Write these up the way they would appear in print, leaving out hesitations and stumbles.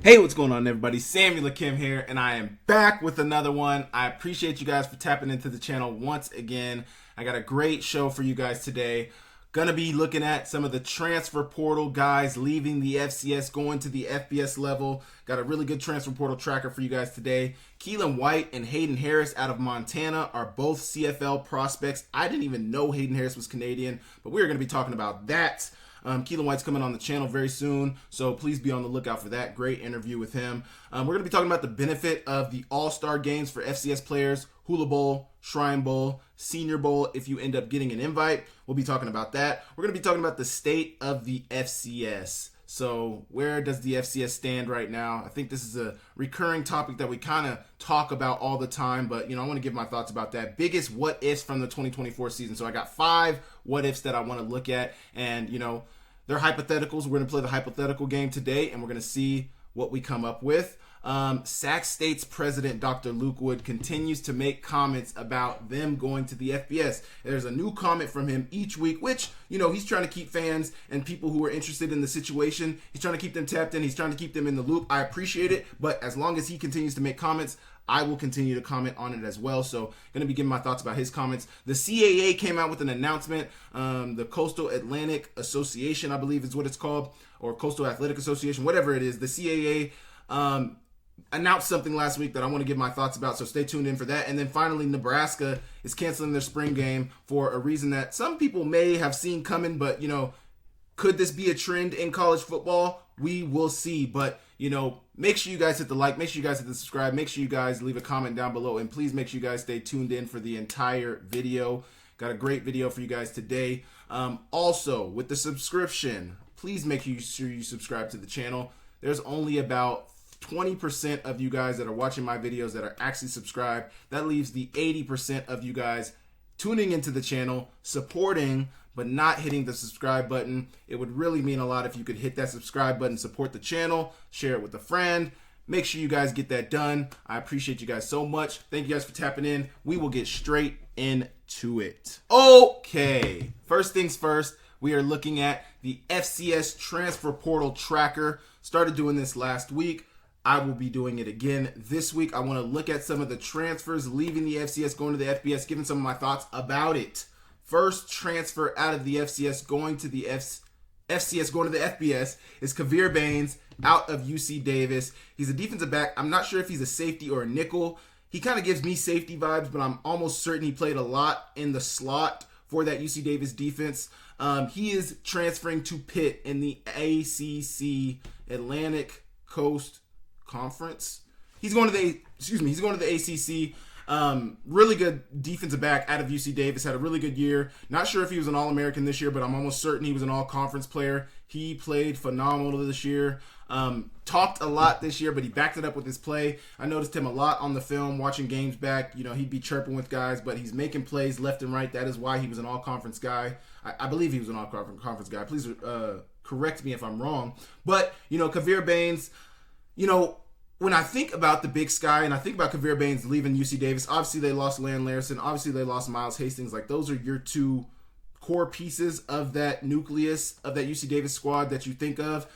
Hey, what's going on, everybody? Samuel Akem here, and I am back with another one. I appreciate you guys for tapping into the channel once again. I got a great show for you guys today. Gonna be looking at some of the transfer portal guys leaving the FCS, going to the FBS level. Got a really good transfer portal tracker for you guys today. Keelan White and Hayden Harris out of Montana are both CFL prospects. I didn't even know Hayden Harris was Canadian, but we're gonna be talking about that. Keelan White's coming on the channel very soon, so please be on the lookout for that. Great interview with him. We're going to be talking about the benefit of the All-Star games for FCS players, Hula Bowl, Shrine Bowl, Senior Bowl, if you end up getting an invite. We'll be talking about that. We're going to be talking about the state of the FCS. So where does the FCS stand right now? I think this is a recurring topic that we kind of talk about all the time, but I want to give my thoughts about that. Biggest what-ifs from the 2024 season. So I got 5 what-ifs that I want to look at, and they're hypotheticals. We're going to play the hypothetical game today, and we're going to see what we come up with. Sac State's president, Dr. Luke Wood, continues to make comments about them going to the FBS. There's a new comment from him each week, which, he's trying to keep fans and people who are interested in the situation, he's trying to keep them tapped in, he's trying to keep them in the loop. I appreciate it, but as long as he continues to make comments, I will continue to comment on it as well. So going to be giving my thoughts about his comments. The CAA came out with an announcement. The Coastal Atlantic Association, I believe is what it's called, or Coastal Athletic Association, whatever it is. The CAA announced something last week that I want to give my thoughts about, so stay tuned in for that. And then finally, Nebraska is canceling their spring game for a reason that some people may have seen coming, but could this be a trend in college football? We will see. But make sure you guys hit the like, make sure you guys hit the subscribe, make sure you guys leave a comment down below, and please make sure you guys stay tuned in for the entire video. Got a great video for you guys today. Also, with the subscription, please make sure you subscribe to the channel. There's only about 20% of you guys that are watching my videos that are actually subscribed. That leaves the 80% of you guys tuning into the channel, supporting, but not hitting the subscribe button. It would really mean a lot if you could hit that subscribe button, support the channel, share it with a friend. Make sure you guys get that done. I appreciate you guys so much. Thank you guys for tapping in. We will get straight into it. Okay, first things first, we are looking at the FCS transfer portal tracker. Started doing this last week. I will be doing it again this week. I want to look at some of the transfers leaving the FCS, going to the FBS, giving some of my thoughts about it. First transfer out of the FCS going to the FCS, going to the FBS is Kavir Baines out of UC Davis. He's a defensive back. I'm not sure if he's a safety or a nickel. He kind of gives me safety vibes, but I'm almost certain he played a lot in the slot for that UC Davis defense. He is transferring to Pitt in the ACC, Atlantic Coast Conference. He's going to the ACC. Really good defensive back out of UC Davis. Had a really good year. Not sure if he was an All-American this year, but I'm almost certain he was an All-Conference player. He played phenomenal this year. Talked a lot this year, but he backed it up with his play. I noticed him a lot on the film, watching games back. He'd be chirping with guys, but he's making plays left and right. That is why he was an All-Conference guy. I believe he was an All-Conference guy. Please correct me if I'm wrong. But, Kavir Baines, when I think about the Big Sky and I think about Kavir Baines leaving UC Davis, obviously they lost Land Larson, obviously they lost Miles Hastings. Like, those are your 2 core pieces of that nucleus of that UC Davis squad that you think of.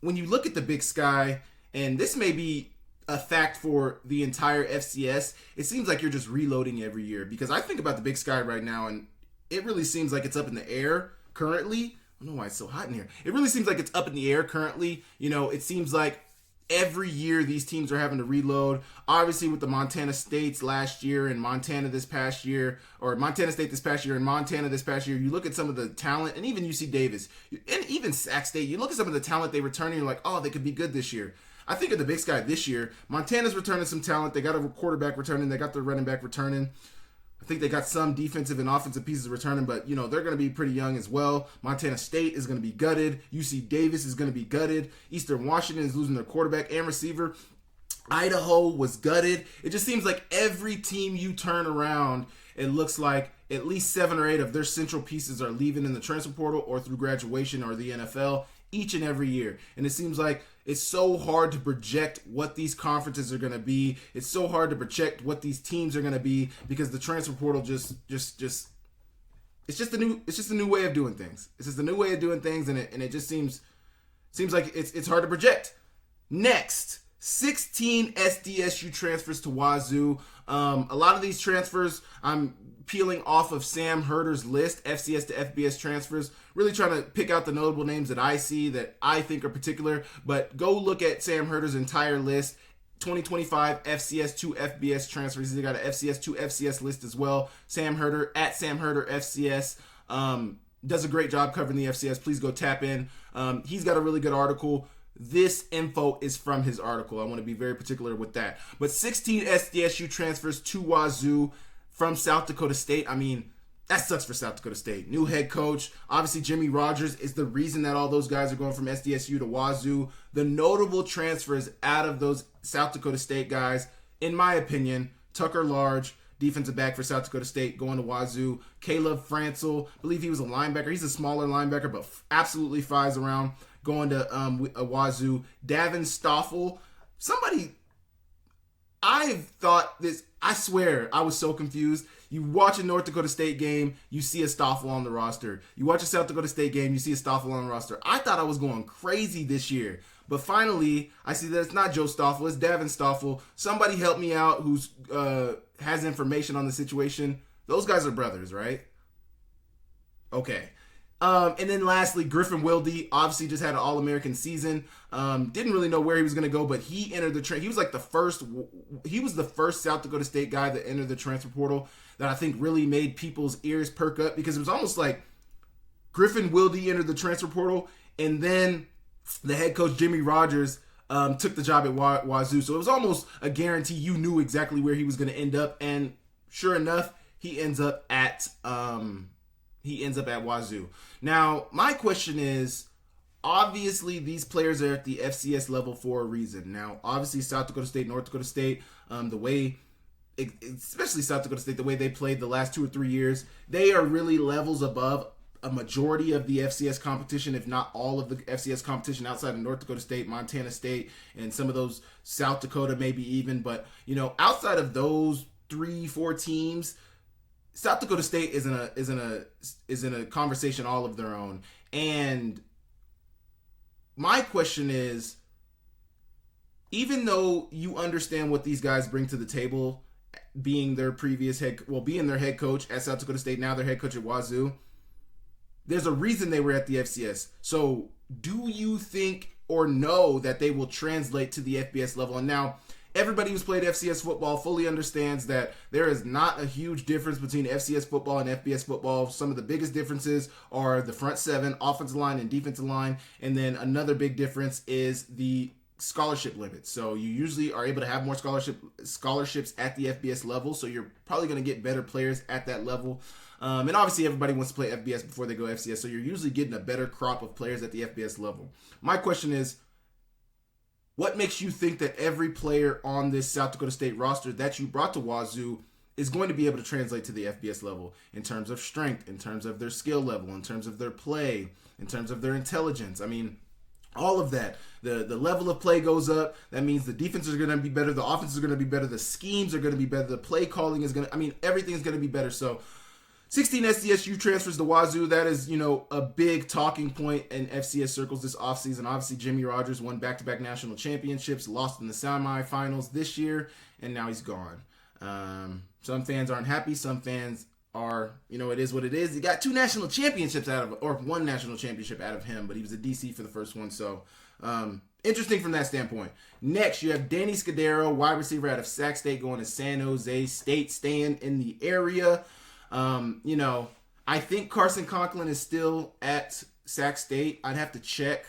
When you look at the Big Sky, and this may be a fact for the entire FCS, it seems like you're just reloading every year, because I think about the Big Sky right now and it really seems like it's up in the air currently. I don't know why it's so hot in here. It really seems like it's up in the air currently. It seems like every year these teams are having to reload. Obviously with the Montana States last year and Montana this past year, or Montana State this past year and Montana this past year, you look at some of the talent, and even UC Davis, and even Sac State, you look at some of the talent they return and you're like, oh, they could be good this year. I think of the Big Sky this year, Montana's returning some talent. They got a quarterback returning. They got their running back returning. I think they got some defensive and offensive pieces returning, but, they're going to be pretty young as well. Montana State is going to be gutted. UC Davis is going to be gutted. Eastern Washington is losing their quarterback and receiver. Idaho was gutted. It just seems like every team you turn around, it looks like at least 7 or 8 of their central pieces are leaving in the transfer portal or through graduation or the NFL each and every year. And it seems like it's so hard to project what these conferences are going to be. It's so hard to project what these teams are going to be, because the transfer portal just it's just a new way of doing things. It's just a new way of doing things, and it just seems like it's hard to project. Next, 16 SDSU transfers to Wazoo. A lot of these transfers, I'm peeling off of Sam Herder's list, FCS to FBS transfers, really trying to pick out the notable names that I see that I think are particular. But go look at Sam Herder's entire list. 2025 FCS to FBS transfers. He's got an FCS to FCS list as well. Sam Herder at Sam Herder FCS. Does a great job covering the FCS. Please go tap in. He's got a really good article. This info is from his article. I want to be very particular with that. But 16 SDSU transfers to Wazoo from South Dakota State. I mean, that sucks for South Dakota State. New head coach. Obviously, Jimmy Rogers is the reason that all those guys are going from SDSU to Wazoo. The notable transfers out of those South Dakota State guys, in my opinion, Tucker Large, defensive back for South Dakota State, going to Wazoo. Caleb Franzel, I believe he was a linebacker. He's a smaller linebacker, but absolutely flies around, going to Wazoo. Davin Stoffel, somebody, I've thought this, I swear, I was so confused. You watch a North Dakota State game, you see a Stoffel on the roster. You watch a South Dakota State game, you see a Stoffel on the roster. I thought I was going crazy this year. But finally, I see that it's not Joe Stoffel, it's Davin Stoffel. Somebody help me out who's has information on the situation. Those guys are brothers, right? Okay. And then lastly, Griffin Wilde obviously just had an All-American season. Didn't really know where he was going to go, but he entered the he was like the first. He was the first South Dakota State guy that entered the transfer portal that I think really made people's ears perk up, because it was almost like Griffin Wilde entered the transfer portal, and then the head coach Jimmy Rogers took the job at Wazoo. So it was almost a guarantee. You knew exactly where he was going to end up, and sure enough, he ends up at Wazoo. Now, my question is, obviously, these players are at the FCS level for a reason. Now, obviously, South Dakota State, North Dakota State, the way, especially South Dakota State, the way they played the last 2 or 3 years, they are really levels above a majority of the FCS competition, if not all of the FCS competition outside of North Dakota State, Montana State, and some of those South Dakota maybe even. But, outside of those 3-4 teams, South Dakota State is in a conversation all of their own. And my question is, even though you understand what these guys bring to the table, being their head coach at South Dakota State, now their head coach at Wazoo, there's a reason they were at the FCS. So do you think or know that they will translate to the FBS level? And now, everybody who's played FCS football fully understands that there is not a huge difference between FCS football and FBS football. Some of the biggest differences are the front seven, offensive line and defensive line. And then another big difference is the scholarship limit. So you usually are able to have more scholarships at the FBS level. So you're probably going to get better players at that level. And obviously everybody wants to play FBS before they go FCS. So you're usually getting a better crop of players at the FBS level. My question is, what makes you think that every player on this South Dakota State roster that you brought to Wazoo is going to be able to translate to the FBS level in terms of strength, in terms of their skill level, in terms of their play, in terms of their intelligence? I mean, all of that. The level of play goes up. That means the defenses are going to be better. The offenses are going to be better. The schemes are going to be better. The play calling is going to, everything is going to be better. So 16 SDSU transfers to Wazoo. That is, a big talking point in FCS circles this offseason. Obviously, Jimmy Rogers won back-to-back national championships, lost in the semifinals this year, and now he's gone. Some fans aren't happy. Some fans are, it is what it is. He got 2 national championships or 1 national championship out of him, but he was a DC for the first one. So, interesting from that standpoint. Next, you have Danny Scudero, wide receiver out of Sac State, going to San Jose State, staying in the area. I think Carson Conklin is still at Sac State. I'd have to check,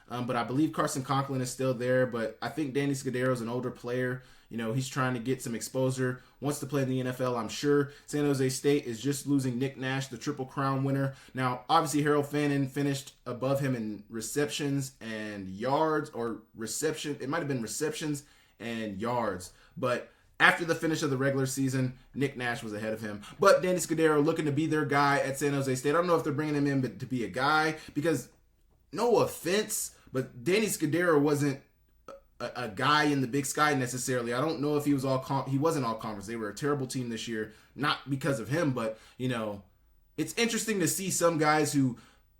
but I believe Carson Conklin is still there. But I think Danny Scudero is an older player. He's trying to get some exposure, wants to play in the NFL, I'm sure. San Jose State is just losing Nick Nash, the Triple Crown winner. Now, obviously, Harold Fannin finished above him in receptions and yards, or reception. It might have been receptions and yards, but after the finish of the regular season, Nick Nash was ahead of him. But Danny Scudero looking to be their guy at San Jose State. I don't know if they're bringing him in to be a guy, because no offense, but Danny Scudero wasn't a guy in the Big Sky necessarily. I don't know if he was he wasn't all conference. They were a terrible team this year, not because of him, but it's interesting to see some guys who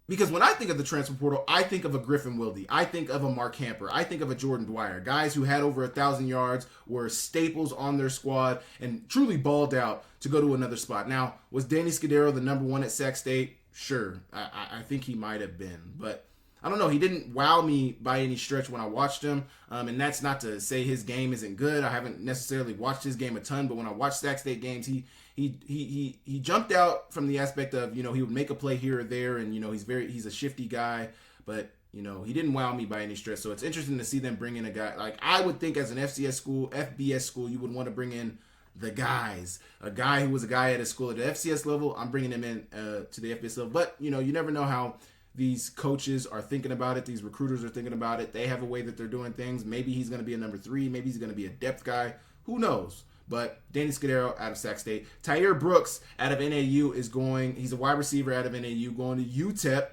Because when I think of the transfer portal, I think of a Griffin Wilde. I think of a Mark Hamper. I think of a Jordan Dwyer. Guys who had over 1,000 yards, were staples on their squad, and truly balled out to go to another spot. Now, was Danny Scudero the number one at Sac State? Sure. I think he might have been. But I don't know. He didn't wow me by any stretch when I watched him. And that's not to say his game isn't good. I haven't necessarily watched his game a ton. But when I watched Sac State games, he jumped out from the aspect of, he would make a play here or there, and he's a shifty guy, but he didn't wow me by any stretch. So it's interesting to see them bring in a guy. Like, I would think as an FBS school, you would want to bring in the guys, a guy who was a guy at a school at the FCS level. I'm bringing him in to the FBS level, but you never know how these coaches are thinking about it. These recruiters are thinking about it. They have a way that they're doing things. Maybe he's going to be a number 3. Maybe he's going to be a depth guy. Who knows? But Danny Scudero out of Sac State. Tyre Brooks out of NAU he's a wide receiver out of NAU, going to UTEP.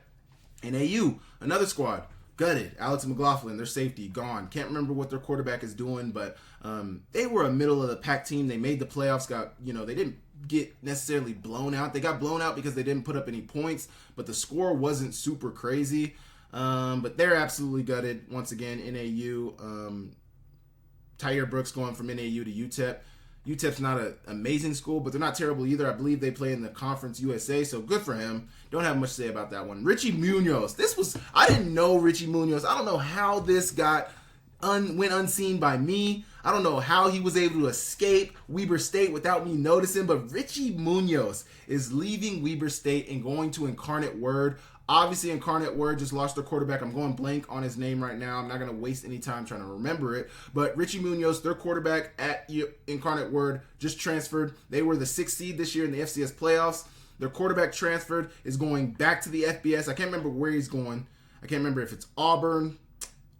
NAU, another squad, gutted. Alex McLaughlin, their safety, gone. Can't remember what their quarterback is doing, but they were a middle of the pack team. They made the playoffs, they didn't get necessarily blown out. They got blown out because they didn't put up any points, but the score wasn't super crazy. But they're absolutely gutted. Once again, NAU. Tyre Brooks going from NAU to UTEP. UTEP's not an amazing school, but they're not terrible either. I believe they play in the Conference USA, so good for him. Don't have much to say about that one. Richie Munoz. I didn't know Richie Munoz. I don't know how this went unseen by me. I don't know how he was able to escape Weber State without me noticing, but Richie Munoz is leaving Weber State and going to Incarnate Word. Obviously, Incarnate Word just lost their quarterback. I'm going blank on his name right now. I'm not going to waste any time trying to remember it. But Richie Munoz, their quarterback at Incarnate Word, just transferred. They were the 6th seed this year in the FCS playoffs. Their quarterback transferred, is going back to the FBS. I can't remember where he's going. I can't remember if it's Auburn.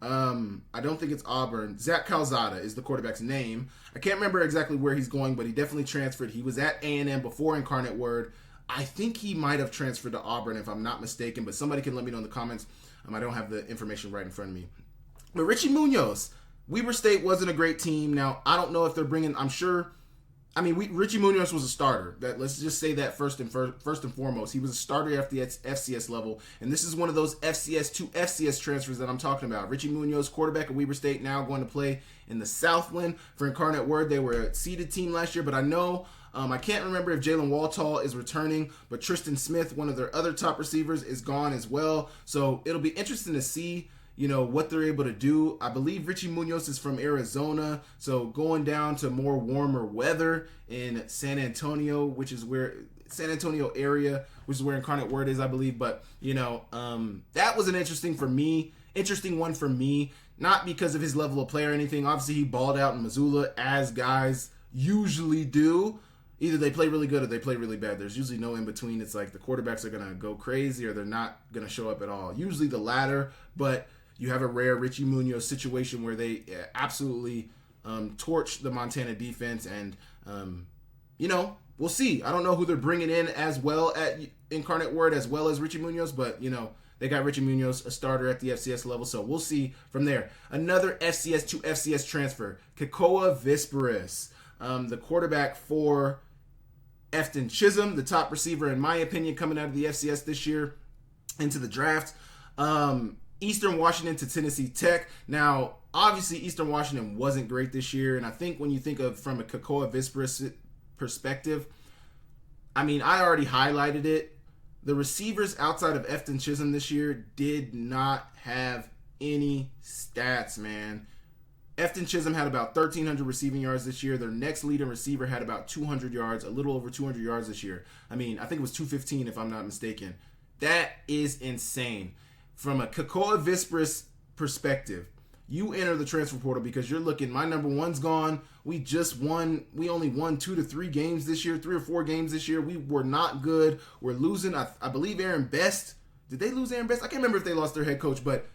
I don't think it's Auburn. Zach Calzada is the quarterback's name. I can't remember exactly where he's going, but he definitely transferred. He was at A&M before Incarnate Word. I think he might have transferred to Auburn, if I'm not mistaken, but somebody can let me know in the comments. I don't have the information right in front of me. But Richie Munoz, Weber State wasn't a great team. Now, I don't know if they're bringing, Richie Munoz was a starter. Let's just say that first and foremost. He was a starter at the FCS level, and this is one of those FCS to FCS transfers that I'm talking about. Richie Munoz, quarterback at Weber State, now going to play in the Southland for Incarnate Word. They were a seeded team last year, but I know I can't remember if Jalen Waltall is returning, but Tristan Smith, one of their other top receivers, is gone as well. So it'll be interesting to see, what they're able to do. I believe Richie Munoz is from Arizona, so going down to more warmer weather in San Antonio, area, which is where Incarnate Word is, I believe. But, that was an interesting one for me, not because of his level of play or anything. Obviously, he balled out in Missoula, as guys usually do. Either they play really good or they play really bad. There's usually no in between. It's like the quarterbacks are going to go crazy or they're not going to show up at all. Usually the latter, but you have a rare Richie Munoz situation where they absolutely torch the Montana defense. And, we'll see. I don't know who they're bringing in as well at Incarnate Word as well as Richie Munoz, but, they got Richie Munoz, a starter at the FCS level, so we'll see from there. Another FCS to FCS transfer, Kekoa Visperis, the quarterback for Efton Chisholm, the top receiver, in my opinion, coming out of the FCS this year into the draft. Eastern Washington to Tennessee Tech. Now, obviously, Eastern Washington wasn't great this year, and I think when you think of from a Kekoa Visperis perspective, I already highlighted it. The receivers outside of Efton Chisholm this year did not have any stats, man. Efton Chisholm had about 1,300 receiving yards this year. Their next leading receiver had about 200 yards, a little over 200 yards this year. I think it was 215 if I'm not mistaken. That is insane. From a Kekoa Visperis perspective, you enter the transfer portal because you're looking, my number one's gone. We only won 2 to 3 games this year, 3 or 4 games this year. We were not good. We're losing, I believe, Aaron Best. Did they lose Aaron Best? I can't remember if they lost their head coach, but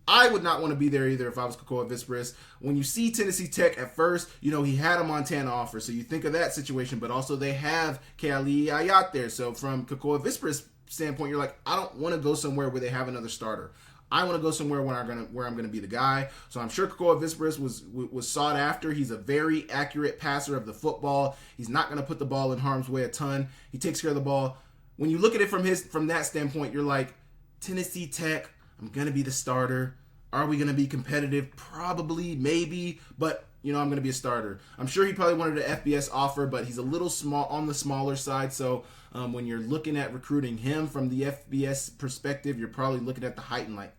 I would not want to be there either if I was Kekoa Visperis. When you see Tennessee Tech at first, he had a Montana offer, so you think of that situation, but also they have Keali Ayat there. So from Kekoa Visperis' standpoint, you're like, I don't want to go somewhere where they have another starter. I want to go somewhere where I'm gonna be the guy. So I'm sure Kekoa Visperis was sought after. He's a very accurate passer of the football. He's not gonna put the ball in harm's way a ton. He takes care of the ball. When you look at it from that standpoint, you're like, Tennessee Tech, I'm going to be the starter. Are we going to be competitive? Probably, maybe, but I'm going to be a starter. I'm sure he probably wanted an FBS offer, but he's a little small on the smaller side. So when you're looking at recruiting him from the FBS perspective, you're probably looking at the height and like,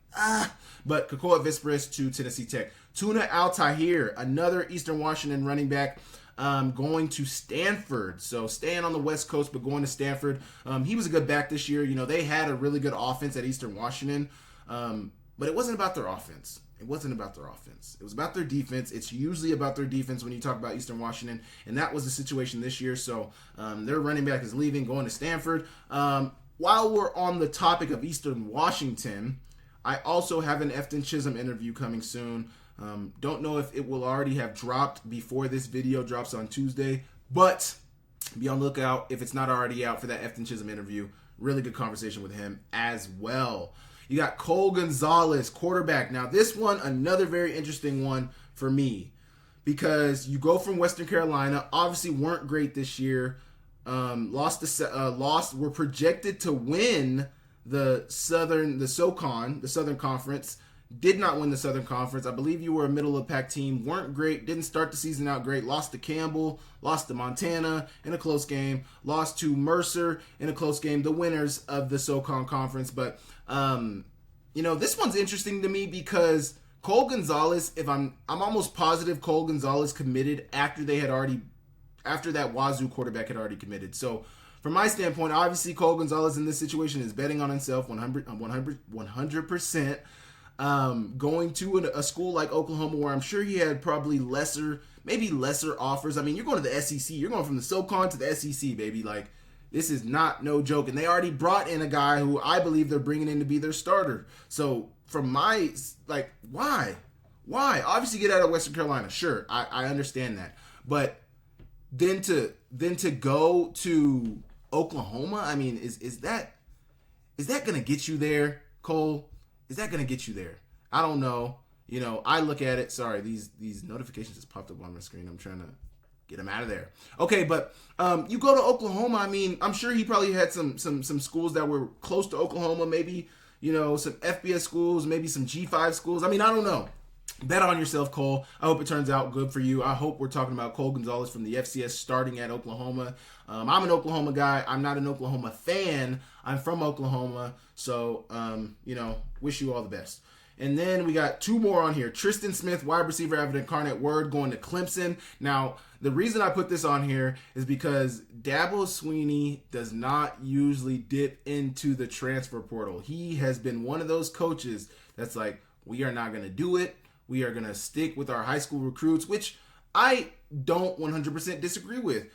But Kekoa Vispris to Tennessee Tech. Tuna Al-Tahir, another Eastern Washington running back, going to Stanford. So staying on the West Coast, but going to Stanford. He was a good back this year. They had a really good offense at Eastern Washington, but it wasn't about their offense. It wasn't about their offense. It was about their defense. It's usually about their defense when you talk about Eastern Washington, and that was the situation this year. So their running back is leaving, going to Stanford. While we're on the topic of Eastern Washington, I also have an Efton Chisholm interview coming soon. Don't know if it will already have dropped before this video drops on Tuesday, but be on the lookout if it's not already out for that Efton Chisholm interview. Really good conversation with him as well. You got Cole Gonzalez, quarterback. Now this one, another very interesting one for me because you go from Western Carolina, obviously weren't great this year. Were projected to win the Southern Conference. Did not win the Southern Conference. I believe you were a middle of the pack team. Weren't great. Didn't start the season out great. Lost to Campbell. Lost to Montana in a close game. Lost to Mercer in a close game. The winners of the SoCon Conference. But, this one's interesting to me because Cole Gonzalez, I'm almost positive Cole Gonzalez committed after that Wazoo quarterback had already committed. So, from my standpoint, obviously Cole Gonzalez in this situation is betting on himself 100%. Going to a school like Oklahoma where I'm sure he had probably lesser offers. I mean, you're going to the SEC. You're going from the SoCon to the SEC, baby. Like, this is not no joke. And they already brought in a guy who I believe they're bringing in to be their starter. So, from my, why? Obviously get out of Western Carolina. Sure, I understand that. But then to go to Oklahoma, I mean, is that going to get you there, Cole? Is that going to get you there? I don't know. I look at it. Sorry, these notifications just popped up on my screen. I'm trying to get them out of there. Okay, but you go to Oklahoma. I mean, I'm sure he probably had some schools that were close to Oklahoma. Maybe, some FBS schools, maybe some G5 schools. I mean, I don't know. Bet on yourself, Cole. I hope it turns out good for you. I hope we're talking about Cole Gonzalez from the FCS starting at Oklahoma. I'm an Oklahoma guy. I'm not an Oklahoma fan. I'm from Oklahoma. So, wish you all the best. And then we got two more on here. Tristan Smith, wide receiver out of Incarnate Word, going to Clemson. Now, the reason I put this on here is because Dabo Swinney does not usually dip into the transfer portal. He has been one of those coaches that's like, we are not going to do it. We are going to stick with our high school recruits, which I don't 100% disagree with.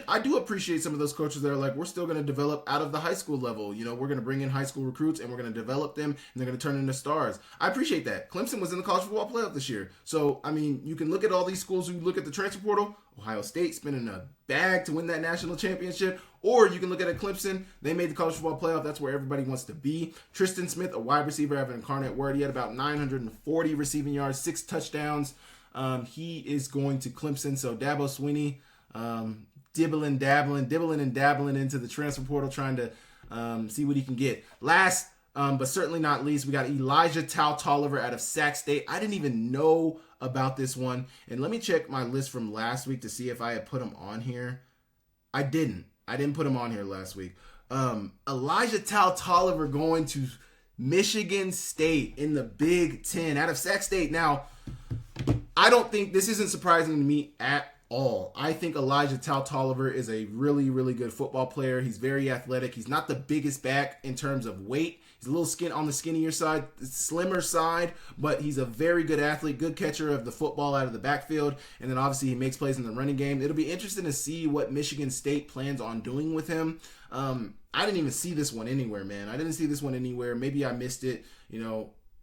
I do appreciate some of those coaches that are like, we're still going to develop out of the high school level. We're going to bring in high school recruits and we're going to develop them and they're going to turn into stars. I appreciate that. Clemson was in the college football playoff this year. So, I mean, you can look at all these schools who look at the transfer portal. Ohio State spending a bag to win that national championship. Or you can look at Clemson. They made the college football playoff. That's where everybody wants to be. Tristan Smith, a wide receiver out of Incarnate Word. He had about 940 receiving yards, 6 touchdowns. He is going to Clemson. So Dabo Swinney, dibbling and dabbling into the transfer portal, trying to see what he can get. Last, but certainly not least, we got Elijah Tolliver out of Sac State. I didn't even know about this one. And let me check my list from last week to see if I had put him on here. I didn't put him on here last week. Elijah Tolliver going to Michigan State in the Big Ten out of Sac State. Now, I don't think this isn't surprising to me at all. I think Elijah Tolliver is a really, really good football player. He's very athletic. He's not the biggest back in terms of weight. He's a little on the skinnier side, slimmer side, but he's a very good athlete, good catcher of the football out of the backfield. And then obviously he makes plays in the running game. It'll be interesting to see what Michigan State plans on doing with him. I didn't even see this one anywhere, man. I didn't see this one anywhere. Maybe I missed it,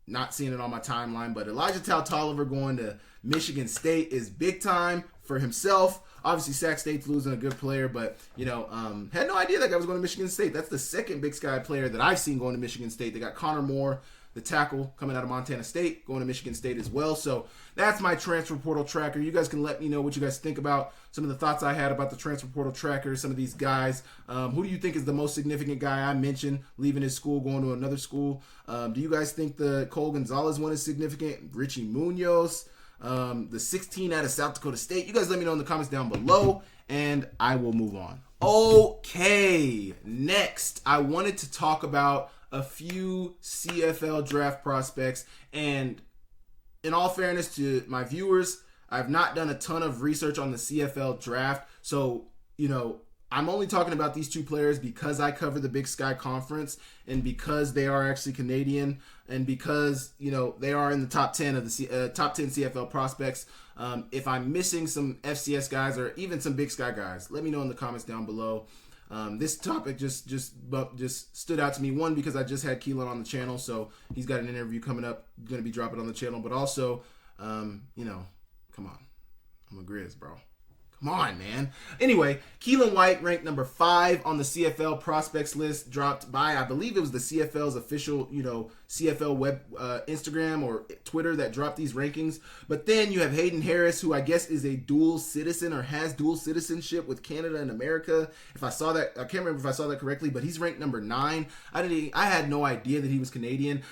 not seeing it on my timeline. But Elijah Tolliver going to Michigan State is big time for himself. Obviously, Sac State's losing a good player, but, had no idea that guy was going to Michigan State. That's the second Big Sky player that I've seen going to Michigan State. They got Connor Moore, the tackle coming out of Montana State, going to Michigan State as well. So that's my transfer portal tracker. You guys can let me know what you guys think about some of the thoughts I had about the transfer portal tracker, some of these guys. Who do you think is the most significant guy I mentioned leaving his school, going to another school? Do you guys think the Cole Gonzalez one is significant? Richie Munoz, the 16 out of South Dakota State. You guys let me know in the comments down below, and I will move on. Okay, next, I wanted to talk about a few CFL draft prospects, and in all fairness to my viewers, I've not done a ton of research on the CFL draft, so, I'm only talking about these two players because I cover the Big Sky Conference and because they are actually Canadian and because, they are in the top 10 of the top 10 CFL prospects. If I'm missing some FCS guys or even some Big Sky guys, let me know in the comments down below. This topic just stood out to me. One, because I just had Keelan on the channel, so he's got an interview coming up, going to be dropping on the channel. But also, come on, I'm a Grizz, bro. Come on, man. Anyway, Keelan White ranked number 5 on the CFL prospects list, dropped by, I believe it was the CFL's official, CFL web, Instagram or Twitter that dropped these rankings. But then you have Hayden Harris, who I guess is a dual citizen or has dual citizenship with Canada and America. If I saw that, I can't remember if I saw that correctly, but he's ranked number 9. I had no idea that he was Canadian.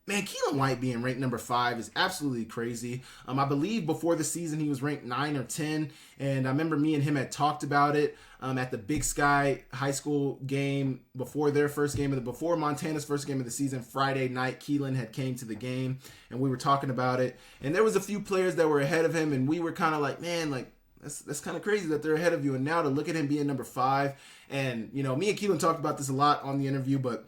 Man, Keelan White being ranked number 5 is absolutely crazy. I believe before the season he was ranked 9 or 10, and I remember me and him had talked about it at the Big Sky High School game before Montana's first game of the season. Friday night, Keelan had came to the game, and we were talking about it. And there was a few players that were ahead of him, and we were kind of like, man, like that's kind of crazy that they're ahead of you. And now to look at him being number 5, and me and Keelan talked about this a lot on the interview, but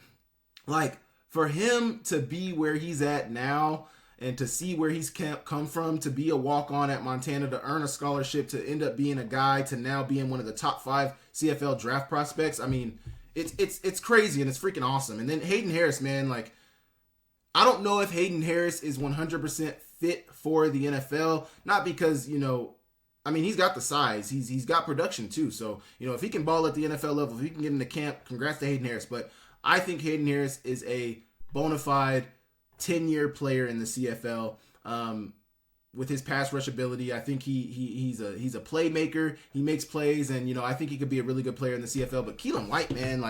like, for him to be where he's at now and to see where he's come from, to be a walk-on at Montana, to earn a scholarship, to end up being a guy, to now being one of the top 5 CFL draft prospects, I mean, it's crazy and it's freaking awesome. And then Hayden Harris, man, like, I don't know if Hayden Harris is 100% fit for the NFL, not because, he's got the size, he's got production too. So, if he can ball at the NFL level, if he can get into camp, congrats to Hayden Harris. But I think Hayden Harris is a bona fide 10-year player in the CFL with his pass rush ability. I think he's a playmaker. He makes plays, and I think he could be a really good player in the CFL. But Keelan White, man,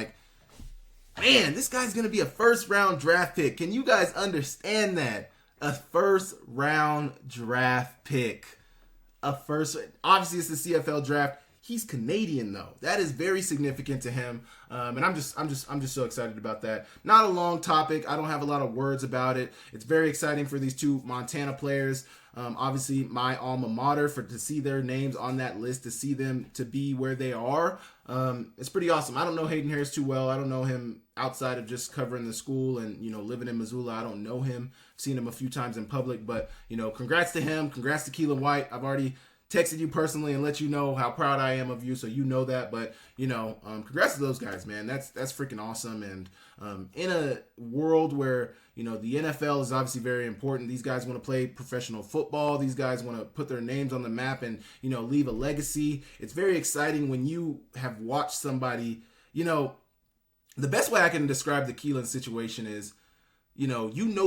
this guy's gonna be a first-round draft pick. Can you guys understand that? A first-round draft pick. Obviously it's the CFL draft. He's Canadian though. That is very significant to him, and I'm just so excited about that. Not a long topic. I don't have a lot of words about it. It's very exciting for these two Montana players. Obviously, my alma mater, to see their names on that list, to see them to be where they are, it's pretty awesome. I don't know Hayden Harris too well. I don't know him outside of just covering the school and living in Missoula. I don't know him. I've seen him a few times in public, but congrats to him. Congrats to Keelan White. I've already texted you personally and let you know how proud I am of you, so you know that. But congrats to those guys, man. That's freaking awesome. And in a world where the NFL is obviously very important, these guys want to play professional football. These guys want to put their names on the map and leave a legacy. It's very exciting when you have watched somebody. The best way I can describe the Keelan situation is,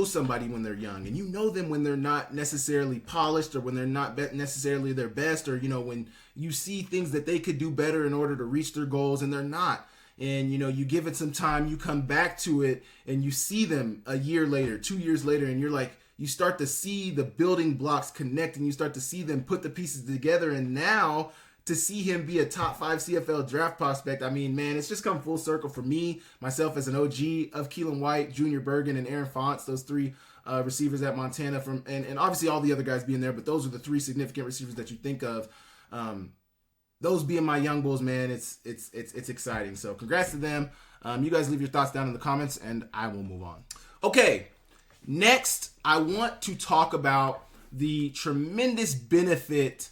somebody when they're young, and them when they're not necessarily polished or when they're not necessarily their best, or when you see things that they could do better in order to reach their goals and they're not. And you give it some time, you come back to it, and you see them a year later, 2 years later, and you're like, you start to see the building blocks connect, and you start to see them put the pieces together. And now to see him be a top 5 CFL draft prospect, I mean, man, it's just come full circle for me, myself as an OG of Keelan White, Junior Bergen, and Aaron Fonts, those 3 receivers at Montana, and obviously all the other guys being there, but those are the 3 significant receivers that you think of. Those being my young bulls, man, it's exciting. So congrats to them. You guys leave your thoughts down in the comments, and I will move on. Okay, next I want to talk about the tremendous benefit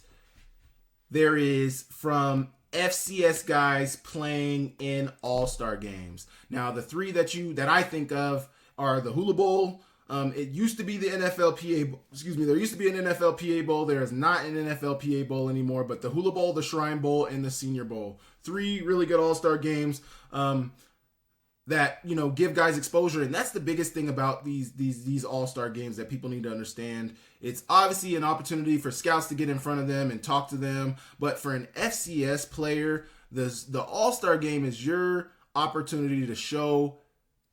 there is from FCS guys playing in all-star games. Now, the 3 that I think of are the Hula Bowl. It used to be the NFLPA. There used to be an NFLPA Bowl. There is not an NFLPA Bowl anymore. But the Hula Bowl, the Shrine Bowl, and the Senior Bowl, 3 really good all-star games. that, you know, give guys exposure. And that's the biggest thing about these all-star games that people need to understand. It's obviously an opportunity for scouts to get in front of them and talk to them. But for an FCS player, the all-star game is your opportunity to show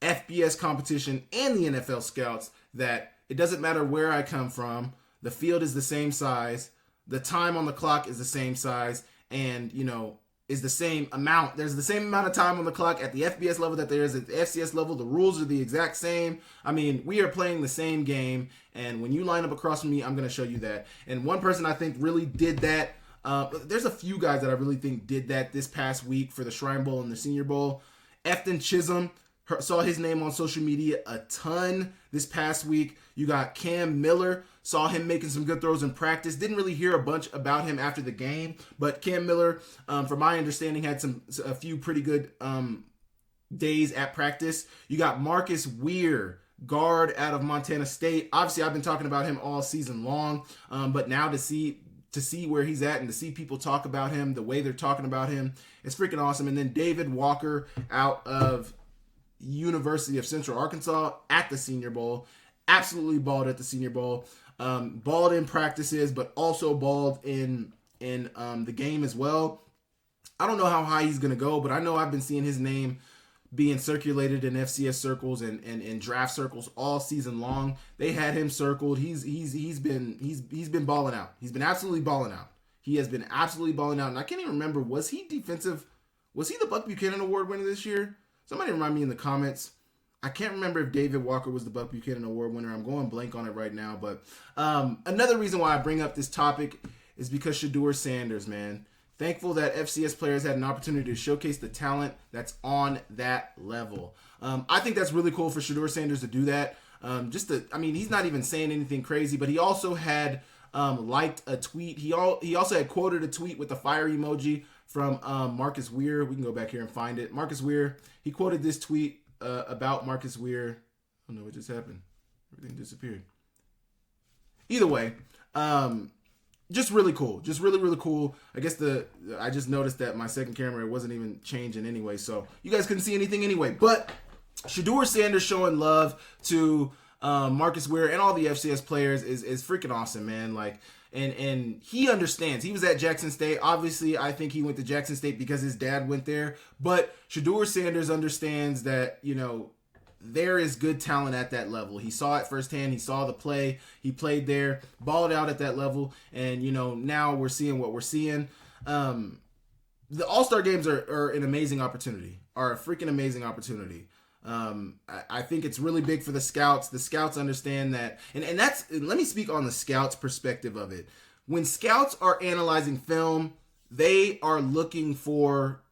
FBS competition and the NFL scouts that it doesn't matter where I come from. The field is the same size. The time on the clock is the same size. And, you know, is the same amount. There's the same amount of time on the clock at the FBS level that there is at the FCS level. The rules are the exact same. I mean, we are playing the same game. And when you line up across from me, I'm going to show you that. And one person I think really did that. There's a few guys that I really think did that this past week for the Shrine Bowl and the Senior Bowl. Efton Chisholm, saw his name on social media a ton this past week. You got Cam Miller. Saw him making some good throws in practice. Didn't really hear a bunch about him after the game, but Cam Miller, from my understanding, had a few pretty good days at practice. You got Marcus Weir, guard out of Montana State. Obviously, I've been talking about him all season long, but now to see where he's at and to see people talk about him the way they're talking about him, it's freaking awesome. And then David Walker out of University of Central Arkansas at the Senior Bowl. Absolutely balled at the Senior Bowl. Balled in practices, but also balled in the game as well. I don't know how high he's going to go, but I know I've been seeing his name being circulated in FCS circles and draft circles all season long. They had him circled. He's been balling out. He's been absolutely balling out. He has been absolutely balling out. And I can't even remember, was he the Buck Buchanan Award winner this year? Somebody remind me in the comments. I can't remember if David Walker was the Buck Buchanan Award winner. I'm going blank on it right now. But another reason why I bring up this topic is because Shedeur Sanders, man. Thankful that FCS players had an opportunity to showcase the talent that's on that level. I think that's really cool for Shedeur Sanders to do that. He's not even saying anything crazy, but he also had liked a tweet. He also had quoted a tweet with the fire emoji from Marcus Weir. We can go back here and find it. Marcus Weir, he quoted this tweet about Marcus Weir. Oh no, what just happened? Everything disappeared. Either way, just really cool. Just really, really cool. I guess I just noticed that my second camera wasn't even changing anyway, so you guys couldn't see anything anyway. But Shedeur Sanders showing love to Marcus Weir and all the FCS players is freaking awesome, man. Like, and he understands. He was at Jackson State. Obviously, I think he went to Jackson State because his dad went there. But Shedeur Sanders understands that, you know, there is good talent at that level. He saw it firsthand. He saw the play. He played there, balled out at that level. And, you know, now we're seeing what we're seeing. The All-Star games are an amazing opportunity, are a freaking amazing opportunity. I think it's really big for the scouts. The scouts understand that. And let me speak on the scouts' perspective of it. When scouts are analyzing film, they are looking for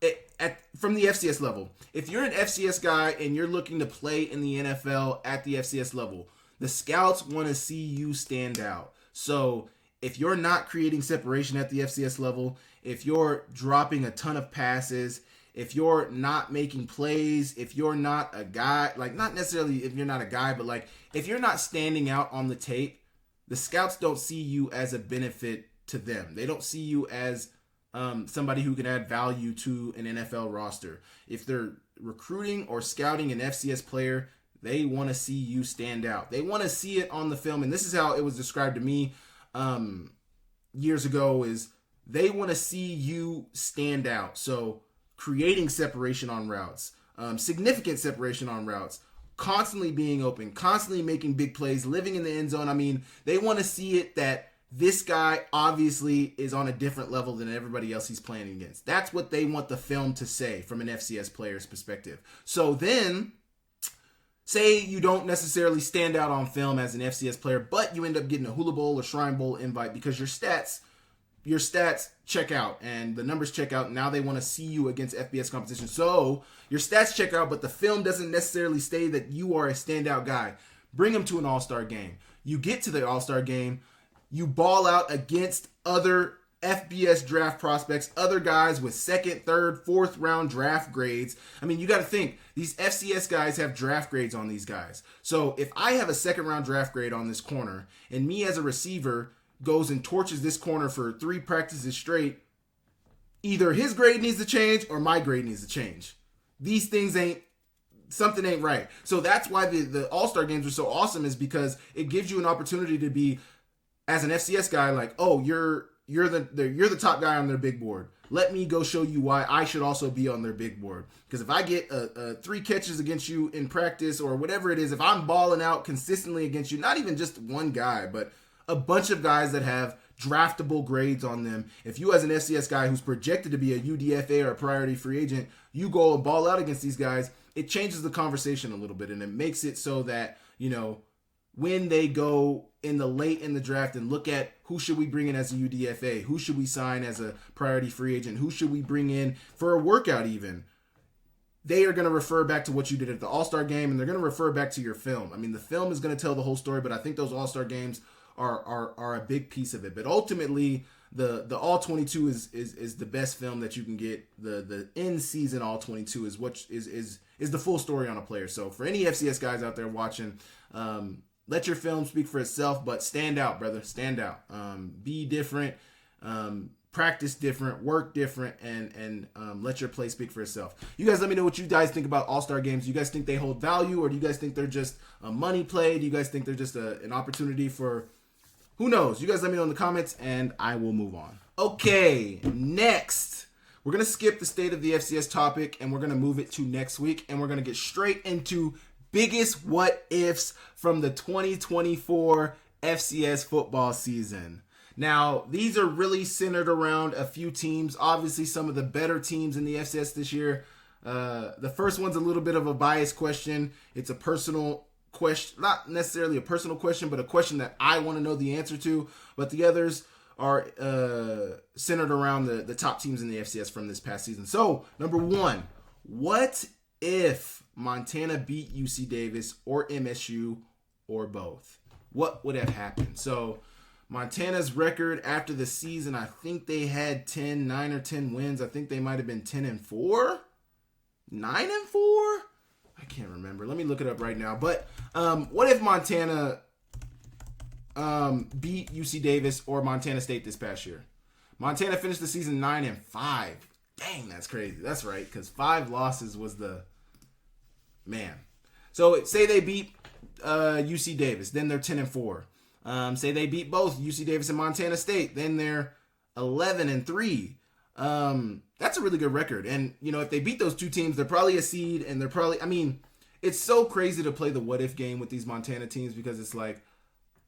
from the FCS level. If you're an FCS guy and you're looking to play in the NFL at the FCS level, the scouts want to see you stand out. So if you're not creating separation at the FCS level, if you're dropping a ton of passes, if you're not making plays, if you're not a guy, like not necessarily if you're not a guy, but like if you're not standing out on the tape, the scouts don't see you as a benefit to them. They don't see you as somebody who can add value to an NFL roster. If they're recruiting or scouting an FCS player, they want to see you stand out. They want to see it on the film. And this is how it was described to me years ago, is they want to see you stand out. So creating separation on routes, significant separation on routes, constantly being open, constantly making big plays, living in the end zone. I mean, they want to see it that this guy obviously is on a different level than everybody else he's playing against. That's what they want the film to say from an FCS player's perspective. So then, say you don't necessarily stand out on film as an FCS player, but you end up getting a Hula Bowl or Shrine Bowl invite because your stats check out and the numbers check out. Now they want to see you against FBS competition. So your stats check out, but the film doesn't necessarily say that you are a standout guy. Bring them to an all-star game. You get to the all-star game, you ball out against other FBS draft prospects, other guys with second, third, fourth round draft grades. I mean, you got to think, these FCS guys have draft grades on these guys. So if I have a second round draft grade on this corner and me as a receiver goes and torches this corner for 3 practices straight, either his grade needs to change or my grade needs to change. These things ain't something ain't right. So that's why the All-Star games are so awesome, is because it gives you an opportunity to be, as an FCS guy, like, oh, you're the top guy on their big board. Let me go show you why I should also be on their big board. Because if I get 3 catches against you in practice or whatever it is, if I'm balling out consistently against you, not even just one guy, but a bunch of guys that have draftable grades on them. If you, as an FCS guy who's projected to be a UDFA or a priority free agent, you go and ball out against these guys, it changes the conversation a little bit, and it makes it so that, when they go late in the draft and look at who should we bring in as a UDFA, who should we sign as a priority free agent, who should we bring in for a workout even, they are going to refer back to what you did at the All-Star game, and they're going to refer back to your film. I mean, the film is going to tell the whole story, but I think those All-Star games are a big piece of it. But ultimately, the All 22 is the best film that you can get. The in-season All 22 is what is the full story on a player. So for any FCS guys out there watching, let your film speak for itself, but stand out, brother. Stand out. Be different. Practice different. Work different. And let your play speak for itself. You guys let me know what you guys think about All-Star games. Do you guys think they hold value, or do you guys think they're just a money play? Do you guys think they're just an opportunity for... Who knows? You guys let me know in the comments, and I will move on. Okay, next. We're going to skip the State of the FCS topic, and we're going to move it to next week, and we're going to get straight into biggest what-ifs from the 2024 FCS football season. Now, these are really centered around a few teams. Obviously, some of the better teams in the FCS this year. The first one's a little bit of a biased question. It's a personal question, not necessarily a personal question, but a question that I want to know the answer to. But the others are centered around the top teams in the FCS from this past season. So, number 1, what if Montana beat UC Davis or MSU or both? What would have happened? So, Montana's record after the season, I think they had 9 or 10 wins. I think they might have been 10-4, 9-4. I can't remember. Let me look it up right now. But what if Montana beat UC Davis or Montana State this past year? Montana finished the season 9-5. Dang, that's crazy. That's right, because 5 losses was the man. So say they beat UC Davis, then they're 10-4. Say they beat both UC Davis and Montana State, then they're 11-3. That's a really good record. And, if they beat those two teams, they're probably a seed, and they're probably, it's so crazy to play the what-if game with these Montana teams, because it's like,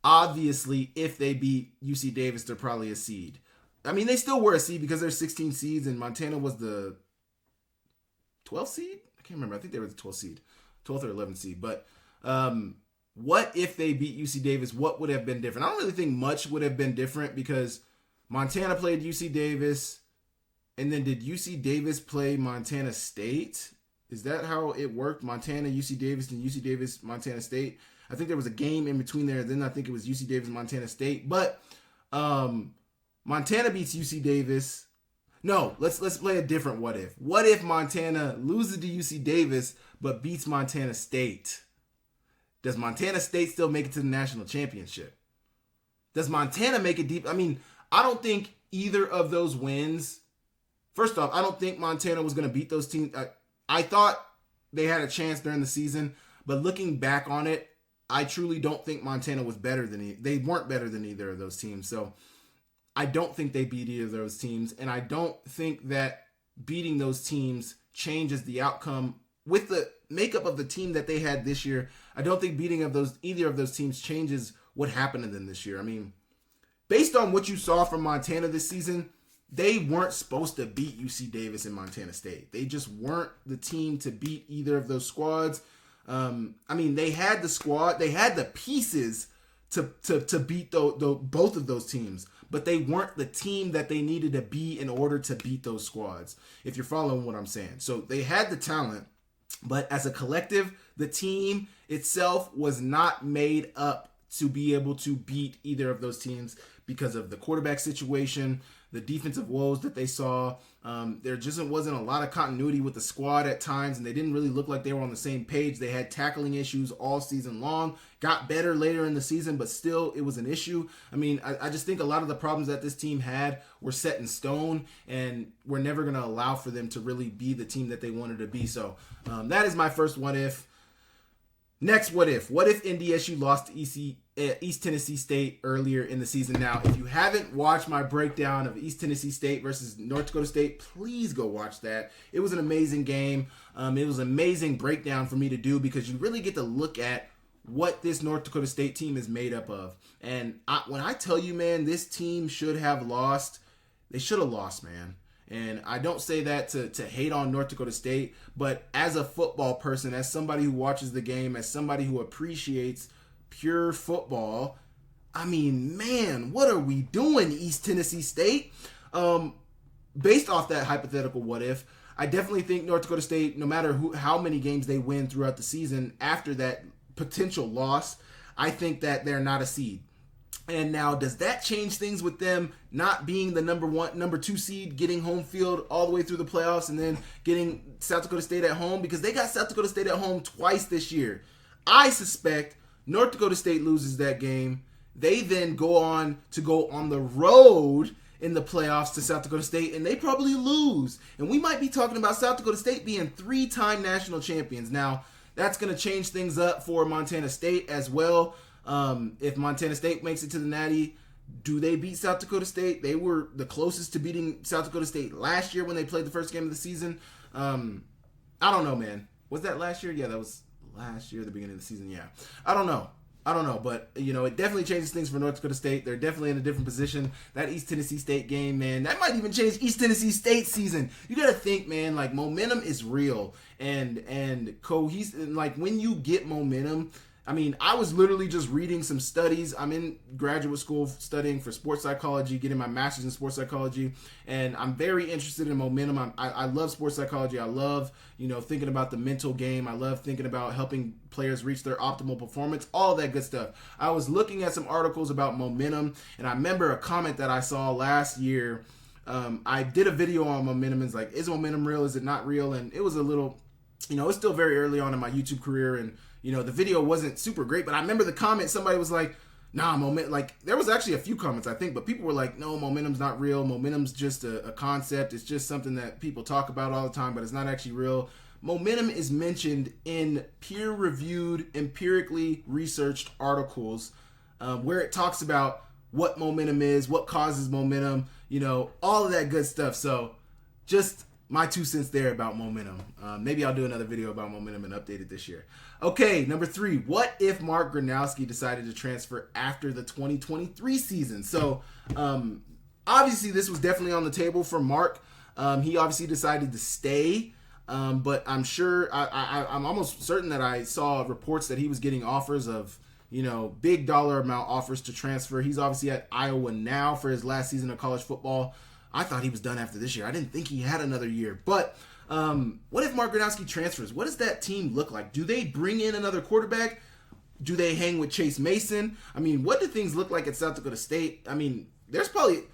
obviously, if they beat UC Davis, they're probably a seed. They still were a seed because there's 16 seeds, and Montana was the 12th seed? I can't remember. I think they were the 12th seed. 12th or 11th seed. But what if they beat UC Davis? What would have been different? I don't really think much would have been different, because Montana played UC Davis. And then did UC Davis play Montana State? Is that how it worked? Montana, UC Davis, and UC Davis, Montana State. I think there was a game in between there. Then I think it was UC Davis, Montana State. But Montana beats UC Davis. No, let's play a different what if. What if Montana loses to UC Davis but beats Montana State? Does Montana State still make it to the national championship? Does Montana make it deep? I don't think either of those wins... First off, I don't think Montana was going to beat those teams. I thought they had a chance during the season, but looking back on it, I truly don't think Montana was better than they weren't better than either of those teams. So I don't think they beat either of those teams, and I don't think that beating those teams changes the outcome with the makeup of the team that they had this year. I don't think beating either of those teams changes what happened to them this year. Based on what you saw from Montana this season, they weren't supposed to beat UC Davis and Montana State. They just weren't the team to beat either of those squads. They had the squad, they had the pieces to beat both of those teams, but they weren't the team that they needed to be in order to beat those squads, if you're following what I'm saying. So they had the talent, but as a collective, the team itself was not made up to be able to beat either of those teams because of the quarterback situation, the defensive woes that they saw. There just wasn't a lot of continuity with the squad at times, and they didn't really look like they were on the same page. They had tackling issues all season long, got better later in the season, but still it was an issue. I mean, I just think a lot of the problems that this team had were set in stone, and we're never going to allow for them to really be the team that they wanted to be. So that is my first what if. Next, what if? What if NDSU lost to East Tennessee State earlier in the season? Now, if you haven't watched my breakdown of East Tennessee State versus North Dakota State, please go watch that. It was an amazing game. It was an amazing breakdown for me to do because you really get to look at what this North Dakota State team is made up of. And when I tell you, man, this team should have lost. They should have lost, man. And I don't say that to hate on North Dakota State, but as a football person, as somebody who watches the game, as somebody who appreciates pure football, I mean, man, what are we doing, East Tennessee State? Based off that hypothetical what if, I definitely think North Dakota State, no matter how many games they win throughout the season after that potential loss, I think that they're not a seed. And now, does that change things with them not being the number 2 seed, getting home field all the way through the playoffs, and then getting South Dakota State at home? Because they got South Dakota State at home twice this year. I suspect North Dakota State loses that game. They then go on the road in the playoffs to South Dakota State, and they probably lose. And we might be talking about South Dakota State being 3-time national champions. Now, that's going to change things up for Montana State as well. If Montana State makes it to the Natty, do they beat South Dakota State? They were the closest to beating South Dakota State last year when they played the first game of the season. I don't know, man. Was that last year? Yeah, that was last year, the beginning of the season. Yeah. I don't know. But, it definitely changes things for North Dakota State. They're definitely in a different position. That East Tennessee State game, man, that might even change East Tennessee State's season. You got to think, man, like, momentum is real. And cohesive, like, when you get momentum, I mean, I was literally just reading some studies. I'm in graduate school studying for sports psychology, getting my master's in sports psychology, and I'm very interested in momentum. I love sports psychology. I love, thinking about the mental game. I love thinking about helping players reach their optimal performance, all that good stuff. I was looking at some articles about momentum, and I remember a comment that I saw last year. I did a video on momentum. It's like, is momentum real? Is it not real? And it was a little, it's still very early on in my YouTube career, and the video wasn't super great, but I remember the comment, somebody was like, nah, there was actually a few comments, I think, but people were like, no, momentum's not real. Momentum's just a concept. It's just something that people talk about all the time, but it's not actually real. Momentum is mentioned in peer-reviewed, empirically researched articles where it talks about what momentum is, what causes momentum, all of that good stuff. So just my 2 cents there about momentum. Maybe I'll do another video about momentum and update it this year. Okay, number 3. What if Mark Gronowski decided to transfer after the 2023 season? So, obviously, this was definitely on the table for Mark. He obviously decided to stay, but I'm sure, I'm almost certain that I saw reports that he was getting offers of, big dollar amount offers to transfer. He's obviously at Iowa now for his last season of college football. I thought he was done after this year. I didn't think he had another year. But what if Mark Gronowski transfers? What does that team look like? Do they bring in another quarterback? Do they hang with Chase Mason? I mean, what do things look like at South Dakota State? I mean, there's probably,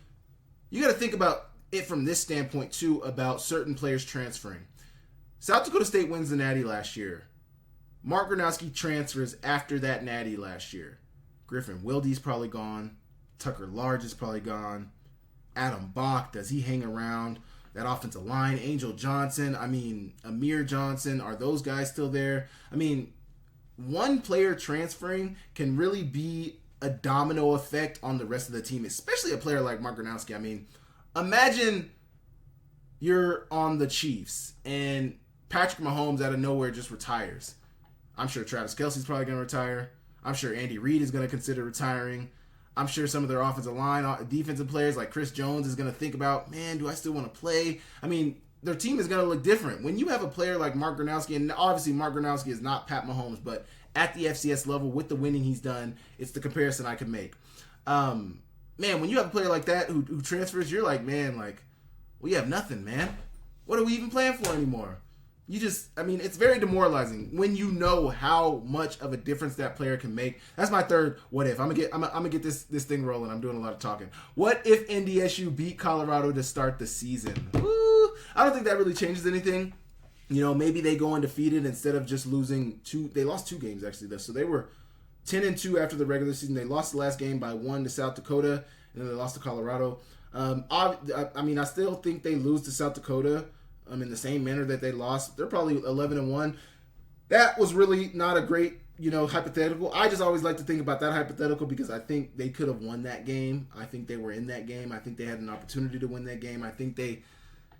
you got to think about it from this standpoint too, about certain players transferring. South Dakota State wins the Natty last year. Mark Gronowski transfers after that Natty last year. Griffin Wilde's probably gone. Tucker Large is probably gone. Adam Bach, does he hang around? That offensive line, Angel Johnson, Amir Johnson, are those guys still there? One player transferring can really be a domino effect on the rest of the team, especially a player like Mark Gronowski. Imagine you're on the Chiefs and Patrick Mahomes out of nowhere just retires. I'm sure Travis Kelce's probably going to retire. I'm sure Andy Reid is going to consider retiring. I'm sure some of their offensive line, defensive players like Chris Jones is going to think about, man, do I still want to play? Their team is going to look different. When you have a player like Mark Gronowski, and obviously Mark Gronowski is not Pat Mahomes, but at the FCS level with the winning he's done, it's the comparison I can make. Man, when you have a player like that who transfers, you're like, man, like, we have nothing, man. What are we even playing for anymore? it's very demoralizing when you know how much of a difference that player can make. That's my third what if. I'm gonna get this thing rolling. I'm doing a lot of talking. What if NDSU beat Colorado to start the season? Woo! I don't think that really changes anything. Maybe they go undefeated instead of just losing two. They lost 2 games actually, though. So they were 10-2 after the regular season. They lost the last game by 1 to South Dakota, and then they lost to Colorado. I still think they lose to South Dakota in the same manner that they lost. They're probably 11-1. That was really not a great, hypothetical. I just always like to think about that hypothetical because I think they could have won that game. I think they were in that game. I think they had an opportunity to win that game. I think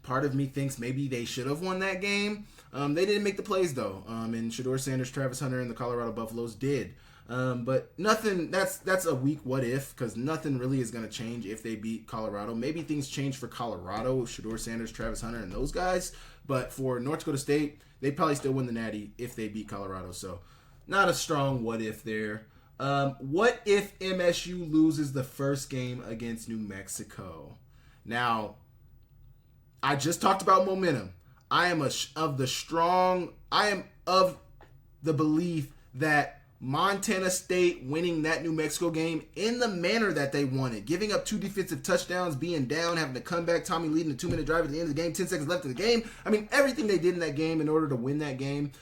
part of me thinks maybe they should have won that game. They didn't make the plays, though. And Shedeur Sanders, Travis Hunter, and the Colorado Buffaloes did. But nothing, that's a weak what if, because nothing really is going to change if they beat Colorado. Maybe things change for Colorado, Shedeur Sanders, Travis Hunter, and those guys. But for North Dakota State, they probably still win the Natty if they beat Colorado. So not a strong what if there. What if MSU loses the first game against New Mexico? Now, I just talked about momentum. I am of the belief that Montana State winning that New Mexico game in the manner that they won it, giving up 2 defensive touchdowns, being down, having to come back, Tommy leading a 2-minute drive at the end of the game, 10 seconds left of the game. Everything they did in that game in order to win that game,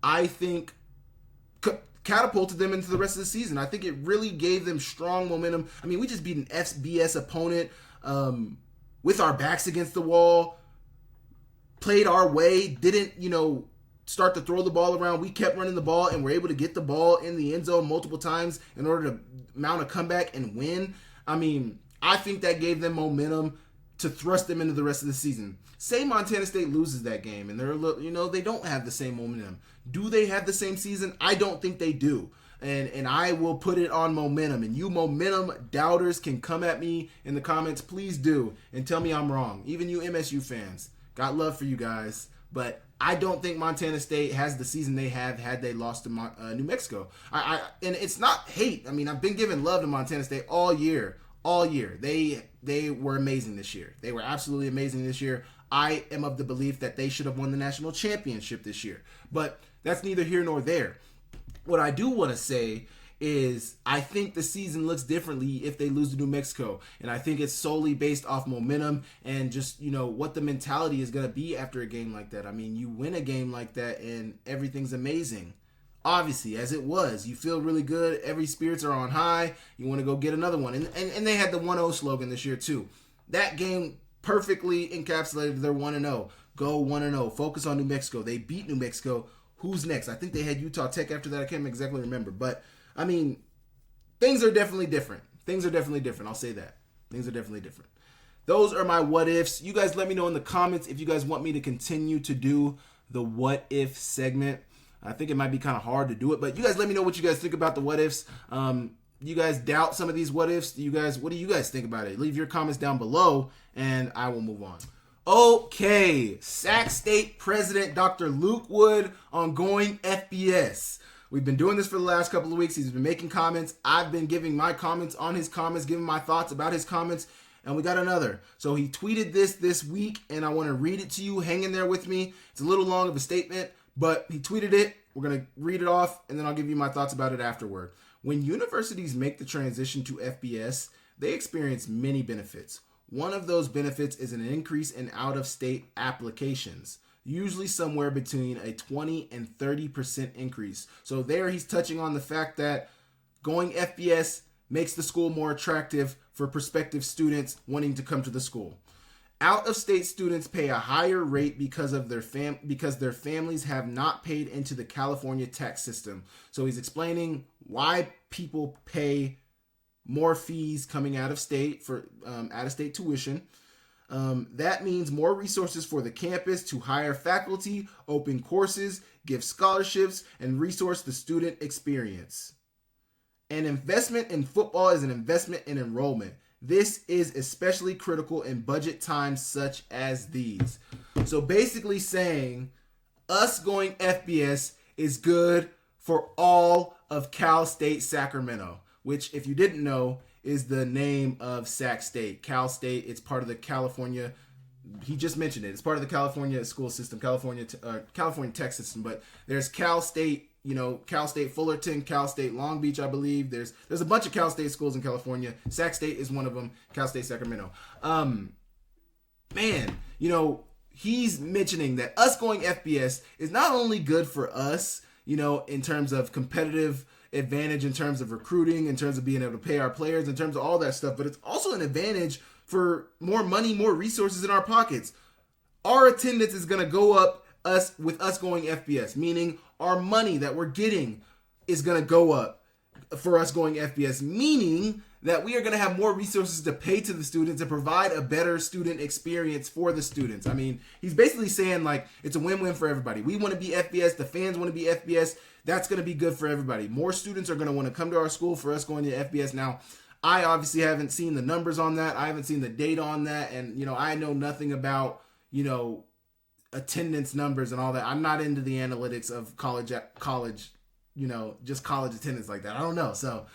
I think catapulted them into the rest of the season. I think it really gave them strong momentum. We just beat an FBS opponent with our backs against the wall, played our way, didn't, start to throw the ball around. We kept running the ball and were able to get the ball in the end zone multiple times in order to mount a comeback and win. I think that gave them momentum to thrust them into the rest of the season. Say Montana State loses that game and they're they don't have the same momentum. Do they have the same season? I don't think they do. And I will put it on momentum. And you momentum doubters can come at me in the comments. Please do. And tell me I'm wrong. Even you MSU fans. Got love for you guys. But I don't think Montana State has the season they have had they lost to New Mexico. And it's not hate. I've been giving love to Montana State all year. They were amazing this year. They were absolutely amazing this year. I am of the belief that they should have won the national championship this year. But that's neither here nor there. What I do want to say is I think the season looks differently if they lose to New Mexico. And I think it's solely based off momentum and just, what the mentality is going to be after a game like that. You win a game like that and everything's amazing. Obviously, as it was. You feel really good. Every spirits are on high. You want to go get another one. And they had the 1-0 slogan this year, too. That game perfectly encapsulated their 1-0. Go 1-0. Focus on New Mexico. They beat New Mexico. Who's next? I think they had Utah Tech after that. I can't exactly remember. But, things are definitely different. I'll say that. Things are definitely different. Those are my what ifs. You guys let me know in the comments if you guys want me to continue to do the what if segment. I think it might be kind of hard to do it, but you guys let me know what you guys think about the what ifs. You guys doubt some of these what ifs? What do you guys think about it? Leave your comments down below and I will move on. Okay, Sac State President Dr. Luke Wood on going FBS. We've been doing this for the last couple of weeks. He's been making comments. I've been giving my comments on his comments, giving my thoughts about his comments, and we got another. So he tweeted this week, and I want to read it to you. Hang in there with me. It's a little long of a statement, but he tweeted it. We're going to read it off, and then I'll give you my thoughts about it afterward. When universities make the transition to FBS, they experience many benefits. One of those benefits is an increase in out-of-state applications, usually somewhere between a 20 and 30% increase. So there he's touching on the fact that going FBS makes the school more attractive for prospective students wanting to come to the school. Out-of-state students pay a higher rate because of their families have not paid into the California tax system. So he's explaining why people pay more fees coming out of state for out-of-state tuition. That means more resources for the campus to hire faculty, open courses, give scholarships, and resource the student experience. An investment in football is an investment in enrollment. This is especially critical in budget times such as these. So basically saying us going FBS is good for all of Cal State Sacramento, which if you didn't know is the name of Sac State. Cal State, it's part of the California, he just mentioned it. It's part of the California school system, California tech system. But there's Cal State, Cal State Fullerton, Cal State Long Beach, I believe. There's a bunch of Cal State schools in California. Sac State is one of them. Cal State Sacramento. Man, he's mentioning that us going FBS is not only good for us, in terms of competitive advantage, in terms of recruiting, in terms of being able to pay our players, in terms of all that stuff, but it's also an advantage for more money, more resources in our pockets. Our attendance is going to go up with us going FBS, meaning our money that we're getting is going to go up for us going FBS, meaning that we are going to have more resources to pay to the students and provide a better student experience for the students. I mean, he's basically saying like it's a win-win for everybody. We want to be FBS. The fans want to be FBS. That's going to be good for everybody. More students are going to want to come to our school for us going to FBS. Now, I obviously haven't seen the numbers on that. I haven't seen the data on that. And, I know nothing about, attendance numbers and all that. I'm not into the analytics of college, just college attendance like that. I don't know. So,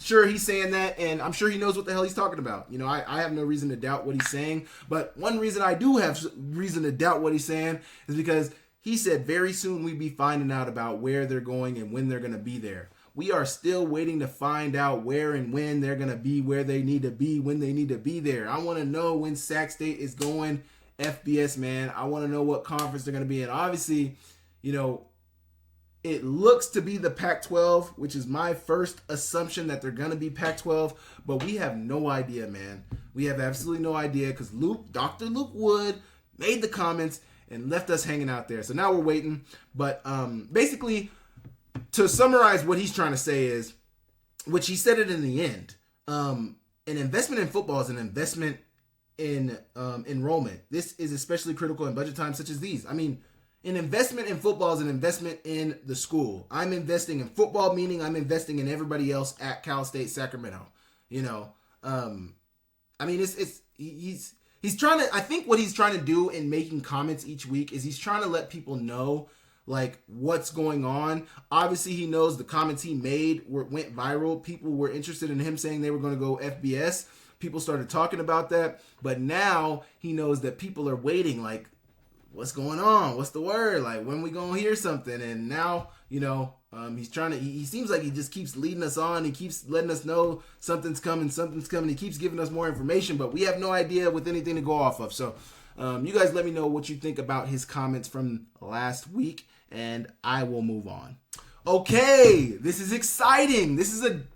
sure, he's saying that, and I'm sure he knows what the hell he's talking about. I have no reason to doubt what he's saying. But one reason I do have reason to doubt what he's saying is because he said very soon we'd be finding out about where they're going and when they're going to be there. We are still waiting to find out where and when they're going to be, where they need to be, when they need to be there. I want to know when Sac State is going FBS, man. I want to know what conference they're going to be in. Obviously, it looks to be the Pac-12, which is my first assumption that they're going to be Pac-12, but we have no idea, man. We have absolutely no idea because Dr. Luke Wood made the comments and left us hanging out there. So now we're waiting. But basically, to summarize what he's trying to say is, which he said it in the end, an investment in football is an investment in enrollment. This is especially critical in budget times such as these. I mean, an investment in football is an investment in the school. I'm investing in football, meaning I'm investing in everybody else at Cal State Sacramento. I mean, he's trying to, I think what he's trying to do in making comments each week is he's trying to let people know like what's going on. Obviously, he knows the comments he made went viral. People were interested in him saying they were going to go FBS. People started talking about that. But now he knows that people are waiting like, what's going on? What's the word? Like, when we gonna hear something? And now, he's trying to, he seems like he just keeps leading us on. He keeps letting us know something's coming. He keeps giving us more information, but we have no idea with anything to go off of. So, you guys let me know what you think about his comments from last week, and I will move on. Okay, this is exciting. This is an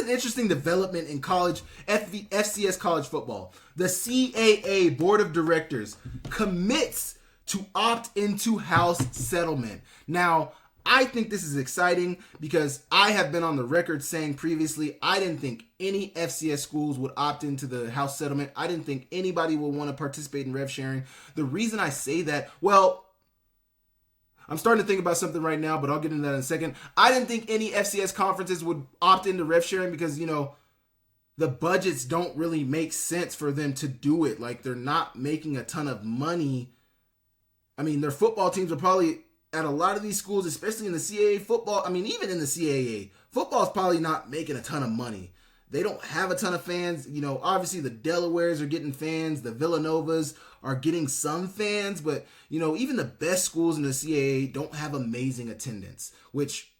interesting development in college, FCS college football. The CAA Board of Directors commits to opt into house settlement. Now, I think this is exciting because I have been on the record saying previously I didn't think any FCS schools would opt into the house settlement. I didn't think anybody would want to participate in rev sharing. The reason I say that, well, I'm starting to think about something right now, but I'll get into that in a second. I didn't think any FCS conferences would opt into rev sharing because, the budgets don't really make sense for them to do it. Like, they're not making a ton of money. I mean, their football teams are probably at a lot of these schools, especially in the CAA football. I mean, even in the CAA, football is probably not making a ton of money. They don't have a ton of fans. Obviously the Delawares are getting fans. The Villanovas are getting some fans. But, even the best schools in the CAA don't have amazing attendance, which,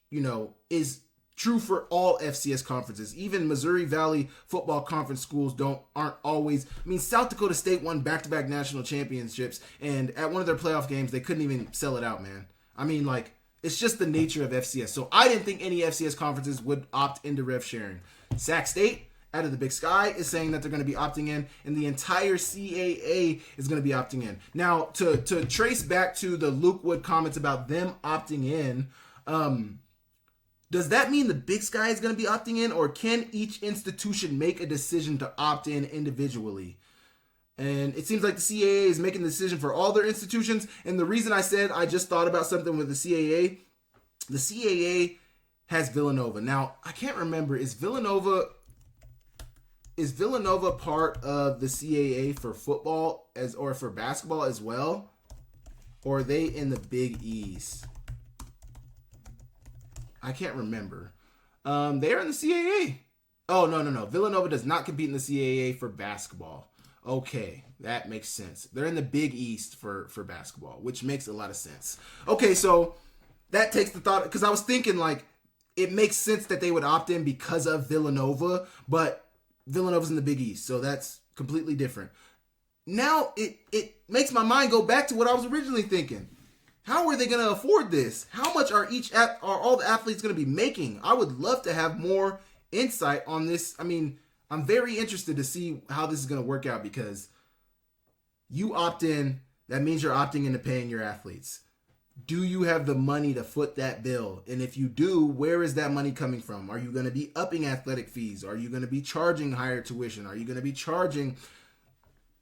is true for all FCS conferences. Even Missouri Valley Football Conference schools aren't always. I mean, South Dakota State won back-to-back national championships, and at one of their playoff games, they couldn't even sell it out, man. I mean, it's just the nature of FCS. So I didn't think any FCS conferences would opt into rev sharing. Sac State, out of the Big Sky, is saying that they're going to be opting in, and the entire CAA is going to be opting in. Now, to trace back to the Luke Wood comments about them opting in, does that mean the Big Sky is going to be opting in, or can each institution make a decision to opt in individually? And it seems like the CAA is making the decision for all their institutions. And the reason I said I just thought about something with the CAA has Villanova. Now, I can't remember, is Villanova part of the CAA for football or for basketball as well? Or are they in the Big East? I can't remember. They are in the CAA. Oh, no. Villanova does not compete in the CAA for basketball. Okay, that makes sense. They're in the Big East for basketball, which makes a lot of sense. Okay, so that takes the thought, because I was thinking like it makes sense that they would opt in because of Villanova, but Villanova's in the Big East, so that's completely different. Now it makes my mind go back to what I was originally thinking. How are they going to afford this? How much are all the athletes going to be making? I would love to have more insight on this. I mean, I'm very interested to see how this is going to work out, because you opt in, that means you're opting into paying your athletes. Do you have the money to foot that bill? And if you do, where is that money coming from? Are you going to be upping athletic fees? Are you going to be charging higher tuition? Are you going to be charging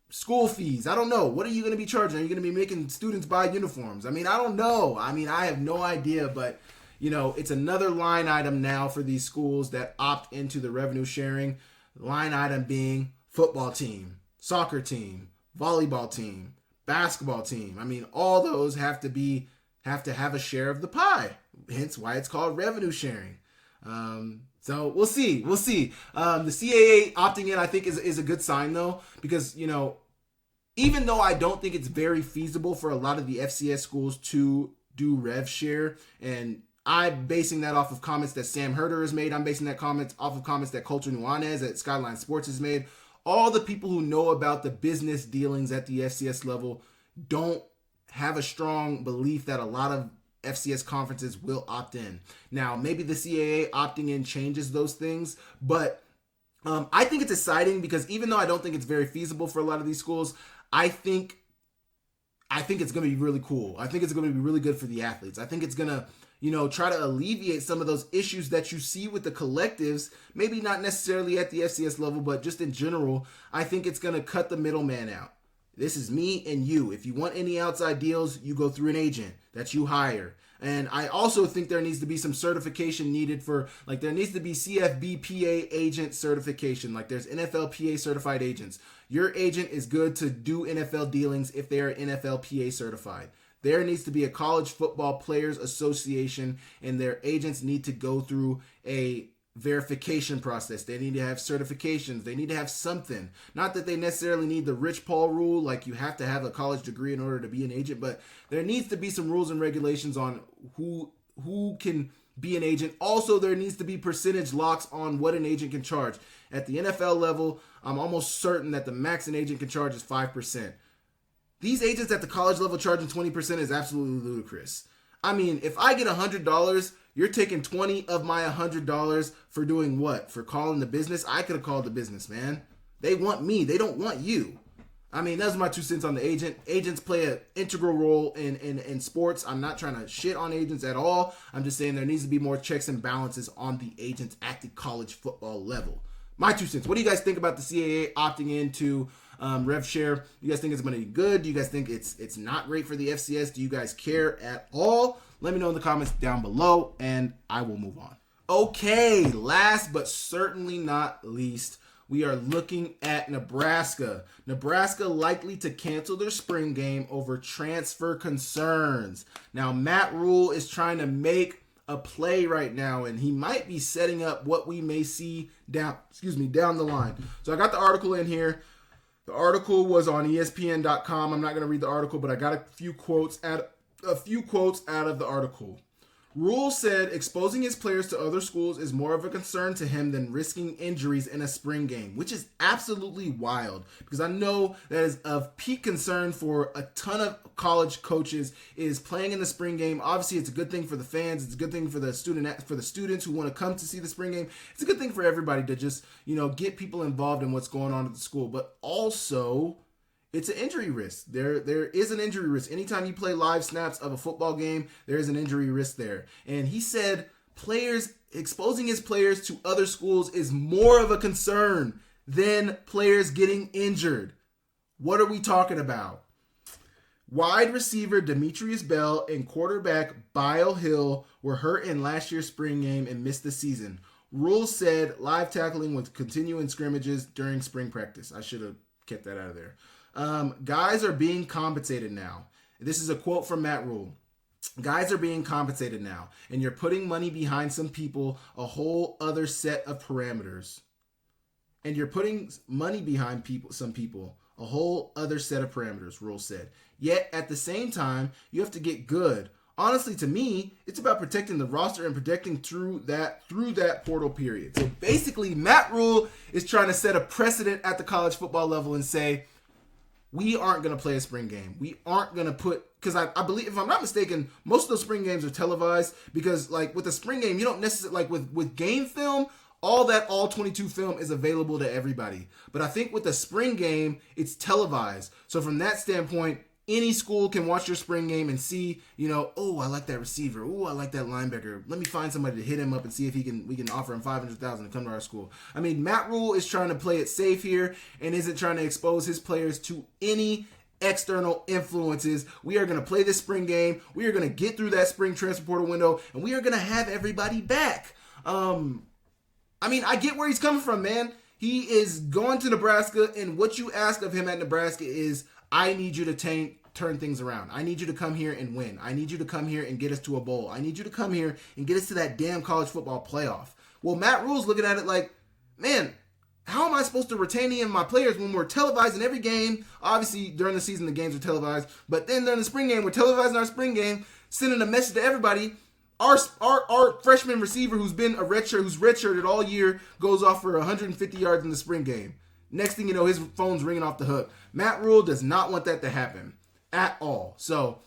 school fees? I don't know. What are you going to be charging? Are you going to be making students buy uniforms? I mean, I don't know. I mean, I have no idea, but it's another line item now for these schools that opt into the revenue sharing. Line item being football team, soccer team, volleyball team, basketball team. I mean, all those have to have a share of the pie. Hence why it's called revenue sharing. So we'll see. The CAA opting in, I think, is a good sign, though, because, even though I don't think it's very feasible for a lot of the FCS schools to do rev share, and I'm basing that off of comments that Sam Herder has made. I'm basing that comments off of comments that Culture Nuanez at Skyline Sports has made. All the people who know about the business dealings at the FCS level don't have a strong belief that a lot of FCS conferences will opt in. Now, maybe the CAA opting in changes those things, but I think it's exciting, because even though I don't think it's very feasible for a lot of these schools, I think it's going to be really cool. I think it's going to be really good for the athletes. I think it's going to try to alleviate some of those issues that you see with the collectives, maybe not necessarily at the FCS level, but just in general. I think it's going to cut the middleman out. This is me and you. If you want any outside deals, you go through an agent that you hire. And I also think there needs to be some certification needed for, like, there needs to be CFBPA agent certification. Like, there's NFLPA certified agents. Your agent is good to do NFL dealings if they are NFLPA certified. There needs to be a College Football Players Association, and their agents need to go through a verification process. They need to have certifications. They need to have something. Not that they necessarily need the Rich Paul rule, like you have to have a college degree in order to be an agent, but there needs to be some rules and regulations on who can be an agent. Also, there needs to be percentage locks on what an agent can charge. At the NFL level, I'm almost certain that the max an agent can charge is 5%. These agents at the college level charging 20% is absolutely ludicrous. I mean, if I get $100, you're taking 20 of my $100 for doing what? For calling the business? I could have called the business, man. They want me. They don't want you. I mean, that's my 2 cents on the agent. Agents play an integral role in sports. I'm not trying to shit on agents at all. I'm just saying there needs to be more checks and balances on the agents at the college football level. My 2 cents. What do you guys think about the CAA opting into rev share? You guys think it's going to be good? Do you guys think it's not great for the FCS? Do you guys care at all? Let me know in the comments down below, and I will move on. Okay, last but certainly not least, we are looking at Nebraska. Nebraska likely to cancel their spring game over transfer concerns. Now, Matt Rule is trying to make a play right now, and he might be setting up what we may see down the line. So I got the article in here. The article was on ESPN.com. I'm not going to read the article, but I got a few quotes out of the article. Rule said exposing his players to other schools is more of a concern to him than risking injuries in a spring game, which is absolutely wild, because I know that is of peak concern for a ton of college coaches is playing in the spring game. Obviously, it's a good thing for the fans. It's a good thing for the students who want to come to see the spring game. It's a good thing for everybody to just, get people involved in what's going on at the school, but also it's an injury risk. There is an injury risk. Anytime you play live snaps of a football game, there is an injury risk there. And he said exposing his players to other schools is more of a concern than players getting injured. What are we talking about? Wide receiver Demetrius Bell and quarterback Bile Hill were hurt in last year's spring game and missed the season. Rule said live tackling would continue in scrimmages during spring practice. I should have kept that out of there. Guys are being compensated now. This is a quote from Matt Rule. Guys are being compensated now, and you're putting money behind some people, a whole other set of parameters. And you're putting money behind some people, A whole other set of parameters, Rule said. Yet, at the same time, you have to get good. Honestly, to me, it's about protecting the roster and protecting through that portal period. So basically, Matt Rule is trying to set a precedent at the college football level and say, we aren't going to play a spring game. We aren't going to put, because I believe, if I'm not mistaken, most of those spring games are televised, because like with the spring game, you don't necessarily, like with game film, all 22 film is available to everybody. But I think with the spring game, it's televised. So from that standpoint, any school can watch your spring game and see, oh, I like that receiver. Oh, I like that linebacker. Let me find somebody to hit him up and see if we can offer him $500,000 to come to our school. I mean, Matt Rule is trying to play it safe here and isn't trying to expose his players to any external influences. We are going to play this spring game. We are going to get through that spring transfer portal window, and we are going to have everybody back. I mean, I get where he's coming from, man. He is going to Nebraska, and what you ask of him at Nebraska is, I need you to turn things around. I need you to come here and win. I need you to come here and get us to a bowl. I need you to come here and get us to that damn college football playoff. Well, Matt Rule's looking at it like, man, how am I supposed to retain any of my players when we're televising every game? Obviously, during the season, the games are televised. But then during the spring game, we're televising our spring game, sending a message to everybody. Our freshman receiver who's been who's redshirted all year, goes off for 150 yards in the spring game. Next thing you know, his phone's ringing off the hook. Matt Rule does not want that to happen at all. So,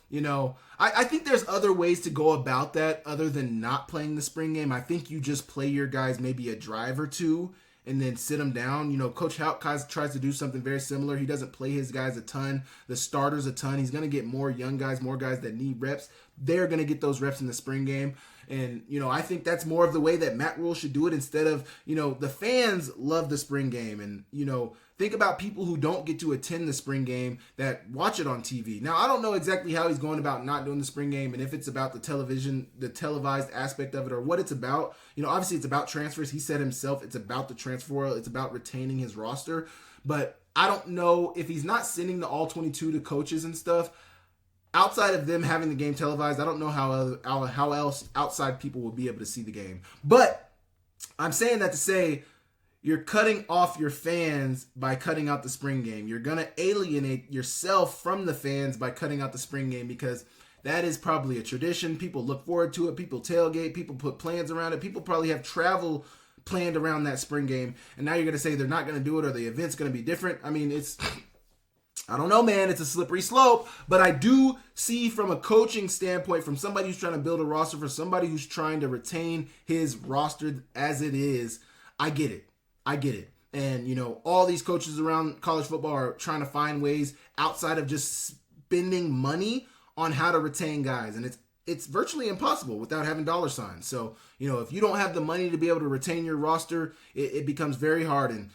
I think there's other ways to go about that other than not playing the spring game. I think you just play your guys maybe a drive or two and then sit them down. Coach Houck tries to do something very similar. He doesn't play his guys a ton, the starters a ton. He's going to get more young guys, more guys that need reps. They're going to get those reps in the spring game. And, I think that's more of the way that Matt Rule should do it instead of, the fans love the spring game. And, think about people who don't get to attend the spring game that watch it on TV. Now, I don't know exactly how he's going about not doing the spring game and if it's about the televised aspect of it or what it's about. Obviously it's about transfers. He said himself it's about the transfer portal. It's about retaining his roster. But I don't know if he's not sending the all 22 to coaches and stuff. Outside of them having the game televised, I don't know how else outside people will be able to see the game. But I'm saying that to say you're cutting off your fans by cutting out the spring game. You're going to alienate yourself from the fans by cutting out the spring game because that is probably a tradition. People look forward to it. People tailgate. People put plans around it. People probably have travel planned around that spring game. And now you're going to say they're not going to do it or the event's going to be different. I mean, I don't know, man. It's a slippery slope. But I do see from a coaching standpoint, from somebody who's trying to build a roster, for somebody who's trying to retain his roster as it is, I get it. And, all these coaches around college football are trying to find ways outside of just spending money on how to retain guys. And it's virtually impossible without having dollar signs. So, if you don't have the money to be able to retain your roster, it becomes very hard. And,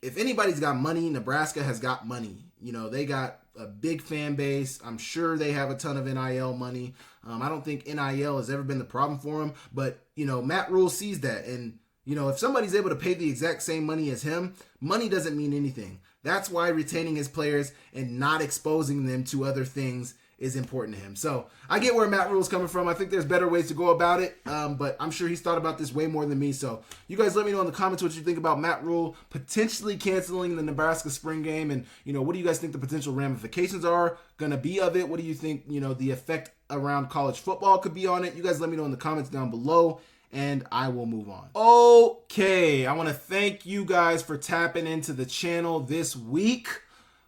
if anybody's got money, Nebraska has got money. They got a big fan base. I'm sure they have a ton of NIL money. I don't think NIL has ever been the problem for them. But, Matt Rule sees that. And, if somebody's able to pay the exact same money as him, money doesn't mean anything. That's why retaining his players and not exposing them to other things is important to him. So I get where Matt Rule's coming from. I think there's better ways to go about it, but I'm sure he's thought about this way more than me. So you guys let me know in the comments what you think about Matt Rule potentially canceling the Nebraska spring game, and what do you guys think the potential ramifications are going to be of it? What do you think the effect around college football could be on it? You guys let me know in the comments down below, and I will move on. Okay, I want to thank you guys for tapping into the channel this week.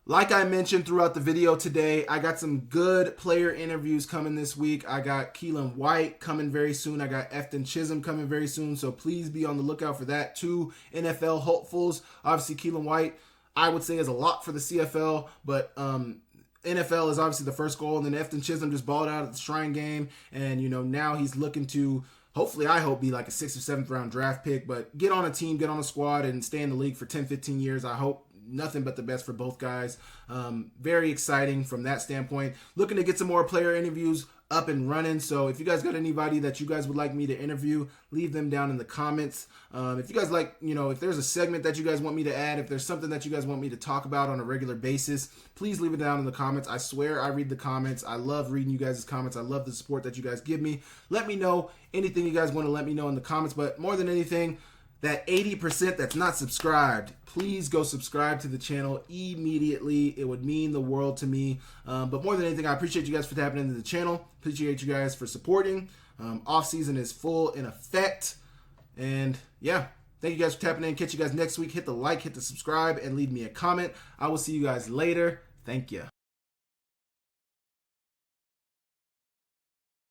Like I mentioned throughout the video today, I got some good player interviews coming this week. I got Keelan White coming very soon. I got Efton Chisholm coming very soon. So please be on the lookout for that. 2 NFL hopefuls. Obviously, Keelan White, I would say, is a lot for the CFL, but NFL is obviously the first goal. And then Efton Chisholm just balled out at the Shrine game. And, now he's looking to, hopefully, I hope, be like a 6th or 7th round draft pick. But get on a team, get on a squad, and stay in the league for 10, 15 years. I hope. Nothing but the best for both guys. Very exciting from that standpoint. Looking to get some more player interviews up and running. So if you guys got anybody that you guys would like me to interview, leave them down in the comments. If you guys like, if there's a segment that you guys want me to add, if there's something that you guys want me to talk about on a regular basis, please leave it down in the comments. I swear I read the comments. I love reading you guys' comments. I love the support that you guys give me. Let me know anything you guys want to let me know in the comments. But more than anything, that 80% that's not subscribed, please go subscribe to the channel immediately. It would mean the world to me. But more than anything, I appreciate you guys for tapping into the channel. Appreciate you guys for supporting. Off season is full in effect. And yeah, thank you guys for tapping in. Catch you guys next week. Hit the like, hit the subscribe, and leave me a comment. I will see you guys later. Thank you.